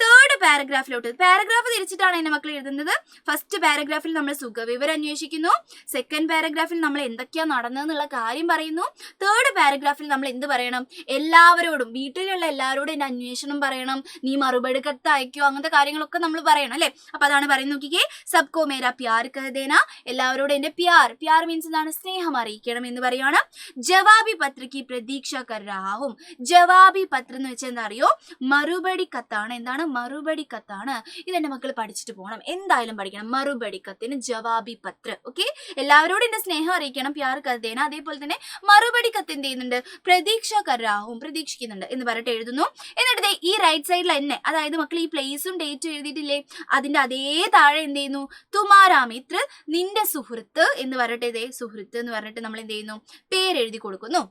തേർഡ് പാരഗ്രാഫിലോട്ട്, പാരഗ്രാഫ് തിരിച്ചിട്ടാണ് എന്റെ മക്കൾ എഴുതുന്നത്. ഫസ്റ്റ് പാരഗ്രാഫിൽ നമ്മൾ സുഖവിവരം അന്വേഷിക്കുന്നു. സെക്കൻഡ് പാരഗ്രാഫിൽ നമ്മൾ എന്തൊക്കെയാ നടന്നതെന്നുള്ള കാര്യം പറയുന്നു. തേർഡ് പാരഗ്രാഫിൽ നമ്മൾ എന്ത് പറയണം, എല്ലാവരോടും, വീട്ടിലുള്ള എല്ലാവരോടും എന്റെ അന്വേഷണം പറയണം, നീ മറുപടി കത്ത് അയക്കോ, അങ്ങനത്തെ കാര്യങ്ങളൊക്കെ നമ്മൾ പറയണം അല്ലെ. അപ്പൊ അതാണ് പറയുന്നത്. നോക്കിക്കേ, സബ്കോ മേരാ പ്യാർ കഹദേന, എല്ലാവരോടും എന്റെ പ്യാർ മീൻസ് എന്താണ്, സ്നേഹം അറിയിക്കണം എന്ന് പറയാണ്. ജവാബി പത്രക്ക് പ്രതീക്ഷ കർ രഹാ ഹും, ജവാബി പത്രം എന്ന് വെച്ചാൽ എന്താ അറിയോ, മറുപടി കത്താണ്. എന്താണ് മറുപടി കത്താണ്? ഇതെന്റെ മക്കൾ പഠിച്ചിട്ട് പോകണം, എന്തായാലും പഠിക്കണം. മറുപടി കത്തിന് ജവാബി പത്ര. ഓക്കെ, എല്ലാവരോടും എന്റെ സ്നേഹം അറിയിക്കണം, പ്യാർ കരുതേന. അതേപോലെ തന്നെ മറുപടി കത്ത് എന്ത് ചെയ്യുന്നുണ്ട്, പ്രതീക്ഷ കരാഹും, പ്രതീക്ഷിക്കുന്നുണ്ട് എന്ന് പറഞ്ഞിട്ട് എഴുതുന്നു. എന്നിട്ട് ഈ റൈറ്റ് സൈഡിൽ തന്നെ, അതായത് മക്കൾ ഈ പ്ലേസും ഡേറ്റും എഴുതിയിട്ടില്ലേ, അതിന്റെ അതേ താഴെ എന്ത് ചെയ്യുന്നു, തുമാരാ മിത്ര, നിന്റെ സുഹൃത്ത് എന്ന് പറഞ്ഞിട്ട്, ഇതേ സുഹൃത്ത് എന്ന് പറഞ്ഞിട്ട് നമ്മൾ എന്ത് ചെയ്യുന്നു, പേരെഴുതി കൊടുക്കുന്നു.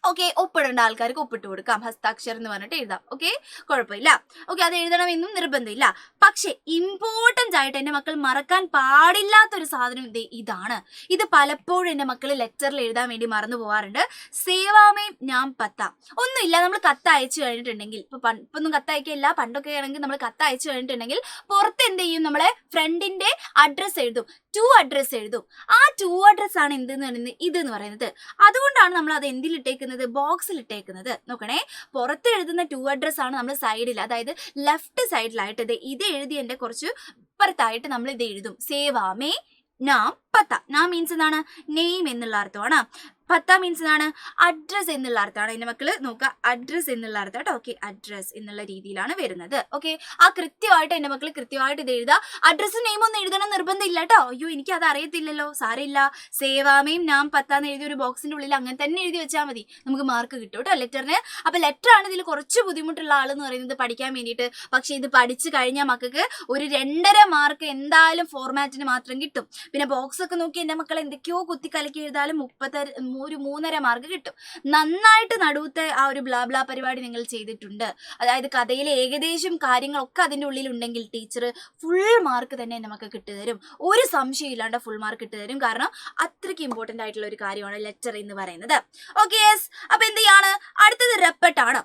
ഓക്കെ, ഒപ്പിടേണ്ട ആൾക്കാർക്ക് ഒപ്പിട്ട് കൊടുക്കാം, ഹസ്താക്ഷരം എന്ന് പറഞ്ഞിട്ട് എഴുതാം. ഓക്കെ, കുഴപ്പമില്ല. ഓക്കെ, അത് എഴുതണമെന്നും നിർബന്ധമില്ല. പക്ഷെ ഇമ്പോർട്ടന്റ് ആയിട്ട് എന്റെ മക്കൾ മറക്കാൻ പാടില്ലാത്തൊരു സാധനം ഇതാണ്. ഇത് പലപ്പോഴും എന്റെ മക്കൾ ലെറ്ററിൽ എഴുതാൻ വേണ്ടി മറന്നു പോവാറുണ്ട്. സേവാമേ ഞാൻ പത്ത, ഒന്നുമില്ല, നമ്മൾ കത്ത് അയച്ചു കഴിഞ്ഞിട്ടുണ്ടെങ്കിൽ, ഇപ്പൊന്നും കത്ത് അയക്കില്ല, പണ്ടൊക്കെ ആണെങ്കിൽ നമ്മൾ കത്ത് അയച്ചു കഴിഞ്ഞിട്ടുണ്ടെങ്കിൽ പുറത്ത് എന്ത് ചെയ്യും, നമ്മളെ ഫ്രണ്ടിന്റെ അഡ്രസ് എഴുതും, ടു അഡ്രസ് എഴുതും. ആ ടു അഡ്രസ് ആണ് എന്തെന്ന് പറയുന്നത്, ഇതെന്ന് പറയുന്നത്. അതുകൊണ്ടാണ് നമ്മൾ അത് എന്തിലിട്ടേക്കുന്നത്, ബോക്സിൽ ഇട്ടേക്കുന്നത്. നോക്കണേ, പുറത്ത് എഴുതുന്ന ടു അഡ്രസ് ആണ് നമ്മൾ സൈഡിൽ, അതായത് ലെഫ്റ്റ് സൈഡിലായിട്ട് ഇത് എഴുതി എന്റെ കുറച്ച് ഇപ്പുറത്തായിട്ട് നമ്മൾ ഇത് എഴുതും. സേവാമേ നാം പത്ത. നാം മീൻസ് എന്താണ്, നെയിം എന്നുള്ള അർത്ഥമാണ്. പത്ത മീൻസ് എന്താണ്, അഡ്രസ് എന്നുള്ള അർത്ഥമാണ്. എന്റെ മക്കള് നോക്കുക, അഡ്രസ് എന്നുള്ള അർത്ഥം കേട്ടോ. ഓക്കെ, അഡ്രസ് എന്നുള്ള രീതിയിലാണ് വരുന്നത്. ഓക്കെ, ആ കൃത്യമായിട്ട് എന്റെ മക്കള് കൃത്യമായിട്ട് ഇത് എഴുതുക. അഡ്രസ്സും നെയിം ഒന്നും എഴുതണം നിർബന്ധമില്ല കേട്ടോ. അയ്യോ, എനിക്ക് അത് അറിയത്തില്ലല്ലോ, സാരമില്ല, സേവാമയും നാം പത്താന്ന് എഴുതിയ ഒരു ബോക്സിന്റെ ഉള്ളിൽ അങ്ങനെ തന്നെ എഴുതി വെച്ചാൽ മതി, നമുക്ക് മാർക്ക് കിട്ടും കേട്ടോ ലെറ്ററിന്. അപ്പൊ ലെറ്റർ ആണ് ഇതിൽ കുറച്ച് ബുദ്ധിമുട്ടുള്ള ആളെന്ന് പറയുന്നത് പഠിക്കാൻ വേണ്ടിയിട്ട്. പക്ഷെ ഇത് പഠിച്ചു കഴിഞ്ഞാൽ മക്കൾക്ക് ഒരു 2.5 മാർക്ക് എന്തായാലും ഫോർമാറ്റിന് മാത്രം കിട്ടും. പിന്നെ ബോക്സ് ഒക്കെ നോക്കി എന്റെ മക്കൾ എന്തൊക്കെയോ കുത്തി കലക്കി എഴുതാലും 3.5 മാർക്ക് കിട്ടും. നന്നായിട്ട് നടുവത്തെ ആ ഒരു ബ്ലാ ബ്ലാ പരിപാടി നിങ്ങൾ ചെയ്തിട്ടുണ്ട്, അതായത് കഥയിലെ ഏകദേശം കാര്യങ്ങളൊക്കെ അതിൻ്റെ ഉള്ളിൽ ഉണ്ടെങ്കിൽ ടീച്ചർ ഫുൾ മാർക്ക് തന്നെ നമുക്ക് കിട്ടുതരും. ഒരു സംശയം ഇല്ലാണ്ട് ഫുൾ മാർക്ക് കിട്ടുതരും. കാരണം അത്രയ്ക്ക് ഇമ്പോർട്ടൻ്റ് ആയിട്ടുള്ള ഒരു കാര്യമാണ് ലെറ്റർ എന്ന് പറയുന്നത്. Okay, yes. അപ്പൊ എന്ത് ചെയ്യാണ്, അടുത്തത് റെപ്പട്ടാണ്.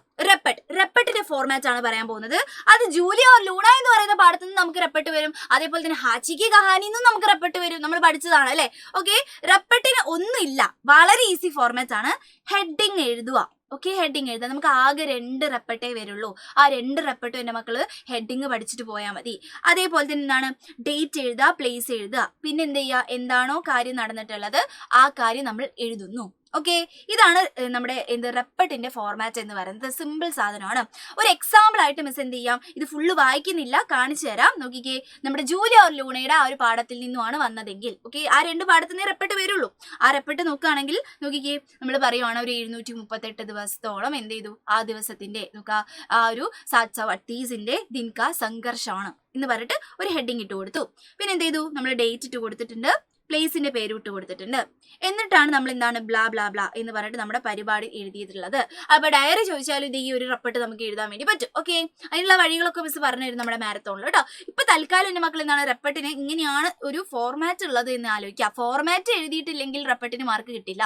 റെപ്പട്ടിന്റെ ഫോർമാറ്റ് ആണ് പറയാൻ പോകുന്നത്. അത് ജൂലിയ ഓർ ലൂണ എന്ന് പറയുന്ന പാഠത്തു നിന്ന് നമുക്ക് റെപ്പട്ട് വരും. അതേപോലെ തന്നെ ഹാച്ചിക്ക് കഹാനി എന്നും നമുക്ക് റെപ്പട്ട് വരും, നമ്മൾ പഠിച്ചതാണ് അല്ലെ. ഓക്കെ, റെപ്പട്ടിന് ഒന്നുമില്ല, വളരെ ഈസി ഫോർമാറ്റ് ആണ്. ഹെഡിങ് എഴുതുക. ഓക്കെ, ഹെഡിങ് എഴുതാം. നമുക്ക് ആകെ 2 റെപ്പട്ടേ വരുള്ളൂ. ആ 2 റെപ്പട്ടും എൻ്റെ മക്കള് ഹെഡിങ് പഠിച്ചിട്ട് പോയാൽ മതി. അതേപോലെ തന്നെ എന്താണ്, ഡേറ്റ് എഴുതുക, പ്ലേസ് എഴുതുക. പിന്നെ എന്ത് ചെയ്യുക, എന്താണോ കാര്യം നടന്നിട്ടുള്ളത് ആ കാര്യം നമ്മൾ എഴുതുന്നു. ഓക്കെ, ഇതാണ് നമ്മുടെ റെപ്പട്ടിന്റെ ഫോർമാറ്റ് എന്ന് പറയുന്നത്. സിമ്പിൾ സാധനമാണ്. ഒരു എക്സാമ്പിൾ ആയിട്ട് മിസ് എന്ത് ചെയ്യാം, ഇത് ഫുള്ള് വായിക്കുന്നില്ല, കാണിച്ചു തരാം. നോക്കിക്കേ, നമ്മുടെ ജൂലിയ ഓർ ലൂണയുടെ ആ ഒരു പാഠത്തിൽ നിന്നുമാണ് വന്നതെങ്കിൽ, ഓക്കെ, ആ 2 പാഠത്തിൽ നിന്ന് റെപ്പട്ട് വരുള്ളൂ. ആ റെപ്പട്ട് നോക്കുകയാണെങ്കിൽ നോക്കിക്കേ, നമ്മൾ പറയുവാണ് ഒരു 738 ദിവസത്തോളം എന്ത് ചെയ്തു, ആ ദിവസത്തിന്റെ നോക്കുക, ആ ഒരു 738 ദിൻ കാ സംഘർഷമാണ് എന്ന് പറഞ്ഞിട്ട് ഒരു ഹെഡിങ് ഇട്ട് കൊടുത്തു. പിന്നെ എന്ത് ചെയ്തു, നമ്മൾ ഡേറ്റ് ഇട്ട് കൊടുത്തിട്ടുണ്ട്, പ്ലേസിന്റെ പേര് ഇട്ട് കൊടുത്തിട്ടുണ്ട്. എന്നിട്ടാണ് നമ്മൾ എന്താണ് ബ്ലാ ബ്ലാ ബ്ലാ എന്ന് പറഞ്ഞിട്ട് നമ്മുടെ പരിപാടി എഴുതിയിട്ടുള്ളത്. അപ്പൊ ഡയറി ചോദിച്ചാലും ഇത് ഈ ഒരു റെപ്പട്ട് നമുക്ക് എഴുതാൻ വേണ്ടി പറ്റും. ഓക്കെ, അതിനുള്ള വഴികളൊക്കെ മിസ് പറഞ്ഞു തരും നമ്മുടെ മാരത്തോണിൽ കേട്ടോ. ഇപ്പൊ തൽക്കാലം എന്റെ മക്കൾ എന്താണ് റെപ്പട്ടിന് ഇങ്ങനെയാണ് ഒരു ഫോർമാറ്റ് ഉള്ളത് എന്ന് ആലോചിക്കുക. ഫോർമാറ്റ് എഴുതിയിട്ടില്ലെങ്കിൽ റെപ്പട്ടിന് മാർക്ക് കിട്ടില്ല.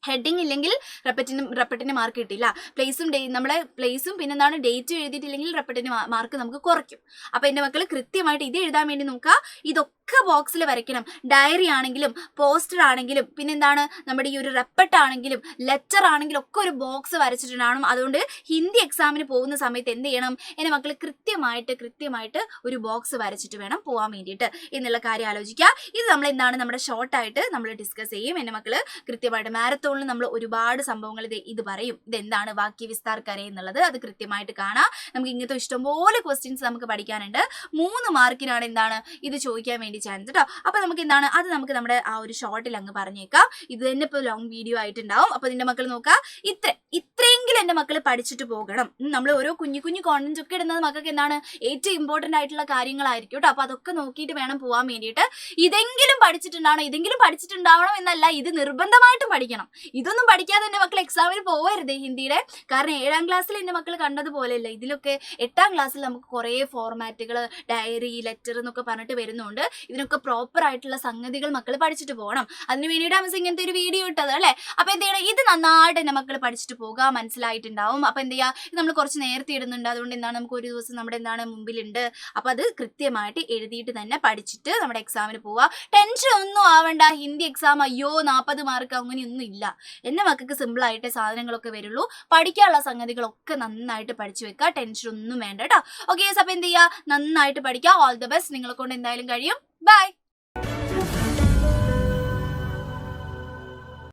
ഹെഡിങ് ഇല്ലെങ്കിൽ റെപ്പട്ടിന് മാർക്ക് കിട്ടില്ല. പ്ലേസും നമ്മുടെ പ്ലേസും പിന്നെന്താണ് ഡേറ്റും എഴുതിയിട്ടില്ലെങ്കിൽ റെപ്പട്ടിന് മാർക്ക് നമുക്ക് കുറയ്ക്കും. അപ്പൊ എന്റെ മക്കൾ കൃത്യമായിട്ട് ഇത് എഴുതാൻ വേണ്ടി നോക്കുക. ഇതൊക്കെ ബോക്സിൽ വരയ്ക്കണം. ഡയറി ആണെങ്കിലും പോസ്റ്റർ ആണെങ്കിലും പിന്നെന്താണ് നമ്മുടെ ഈ ഒരു റെപ്പട്ട് ആണെങ്കിലും ലെറ്റർ ആണെങ്കിലും ഒക്കെ ഒരു ബോക്സ് വരച്ചിട്ടുണ്ടാവണം. അതുകൊണ്ട് ഹിന്ദി എക്സാമിന് പോകുന്ന സമയത്ത് എന്ത് ചെയ്യണം, എന്റെ മക്കൾ കൃത്യമായിട്ട് ഒരു ബോക്സ് വരച്ചിട്ട് വേണം പോകാൻ വേണ്ടിയിട്ട് എന്നുള്ള കാര്യം ആലോചിക്കുക. ഇത് നമ്മൾ എന്താണ് നമ്മുടെ ഷോർട്ടായിട്ട് നമ്മൾ ഡിസ്കസ് ചെയ്യും. എന്റെ മക്കൾ കൃത്യമായിട്ട് മാരത്തോൺ നമ്മൾ ഒരുപാട് സംഭവങ്ങൾ ഇത് പറയും. ഇതെന്താണ് വാക്യ വിസ്താർ കര എന്നുള്ളത്, അത് കൃത്യമായിട്ട് കാണാം. നമുക്ക് ഇങ്ങനത്തെ ഇഷ്ടംപോലെ ക്വസ്റ്റ്യൻസ് നമുക്ക് പഠിക്കാനുണ്ട്. 3 മാർക്കിനാണ് എന്താണ് ഇത് ചോദിക്കാൻ വേണ്ടി ചാൻസ് കേട്ടോ. അപ്പൊ നമുക്ക് എന്താണ് അത് നമുക്ക് നമ്മുടെ ആ ഒരു ഷോർട്ടിൽ അങ്ങ് പറഞ്ഞേക്കാം. ഇത് തന്നെ ഇപ്പോൾ ലോങ് വീഡിയോ ആയിട്ടുണ്ടാവും. അപ്പൊ നിന്റെ മക്കൾ നോക്കുക, ഇത്രയെങ്കിലും എന്റെ മക്കൾ പഠിച്ചിട്ട് പോകണം. നമ്മൾ ഓരോ കുഞ്ഞു കോണ്ടന്റ് ഒക്കെ ഇടുന്നത് മക്കൾക്ക് എന്താണ് ഏറ്റവും ഇമ്പോർട്ടന്റ് ആയിട്ടുള്ള കാര്യങ്ങളായിരിക്കും കേട്ടോ. അപ്പൊ അതൊക്കെ നോക്കിയിട്ട് വേണം പോകാൻ വേണ്ടിയിട്ട്. ഇതെങ്കിലും പഠിച്ചിട്ടുണ്ടാവണം എന്നല്ല, ഇത് നിർബന്ധമായിട്ടും പഠിക്കണം. ഇതൊന്നും പഠിക്കാതെ എന്റെ മക്കൾ എക്സാമിന് പോകരുത് ഹിന്ദിയുടെ. കാരണം 7ാം ക്ലാസ്സിൽ എന്റെ മക്കൾ കണ്ടതുപോലെയല്ല, ഇതിലൊക്കെ 8ാം ക്ലാസ്സിൽ നമുക്ക് കുറേ ഫോർമാറ്റുകൾ ഡയറി ലെറ്റർ എന്നൊക്കെ പറഞ്ഞിട്ട് വരുന്നുണ്ട്. ഇതിനൊക്കെ പ്രോപ്പർ ആയിട്ടുള്ള സംഗതികൾ മക്കൾ പഠിച്ചിട്ട് പോകണം. അതിന് വേണ്ടിയിട്ട് മിസ് ഇങ്ങനത്തെ ഒരു വീഡിയോ ഇട്ടത് അല്ലേ. അപ്പൊ എന്ത് ചെയ്യണം, ഇത് നന്നായിട്ട് എന്റെ മക്കൾ പഠിച്ചിട്ട് പോകുക, മനസ്സിലായിട്ടുണ്ടാവും. അപ്പൊ എന്ത് ചെയ്യുക, ഇത് നമ്മൾ കുറച്ച് നേരത്തെ ഇടുന്നുണ്ട്. അതുകൊണ്ട് എന്താണ് നമുക്ക് ഒരു ദിവസം നമ്മുടെ എന്താണ് മുമ്പിലുണ്ട്. അപ്പൊ അത് കൃത്യമായിട്ട് എഴുതിയിട്ട് തന്നെ പഠിച്ചിട്ട് നമ്മുടെ എക്സാമിന് പോവുക. ടെൻഷൻ ഒന്നും ആവണ്ട. ഹിന്ദി എക്സാം അയ്യോ 40 മാർക്ക് അങ്ങനെയൊന്നും ഇല്ല. എന്റെ മക്കൾക്ക് സിമ്പിൾ ആയിട്ട് സാധനങ്ങളൊക്കെ വരുള്ളൂ. പഠിക്കാനുള്ള സംഗതികളൊക്കെ നന്നായിട്ട് പഠിച്ചു വെക്കുക. ടെൻഷൻ ഒന്നും വേണ്ട കേട്ടോ. ഓക്കെ, അപ്പൊ എന്ത് ചെയ്യുക, നന്നായിട്ട് പഠിക്കുക. All the best. നിങ്ങളെ കൊണ്ട് എന്തായാലും കഴിയും. ബൈ.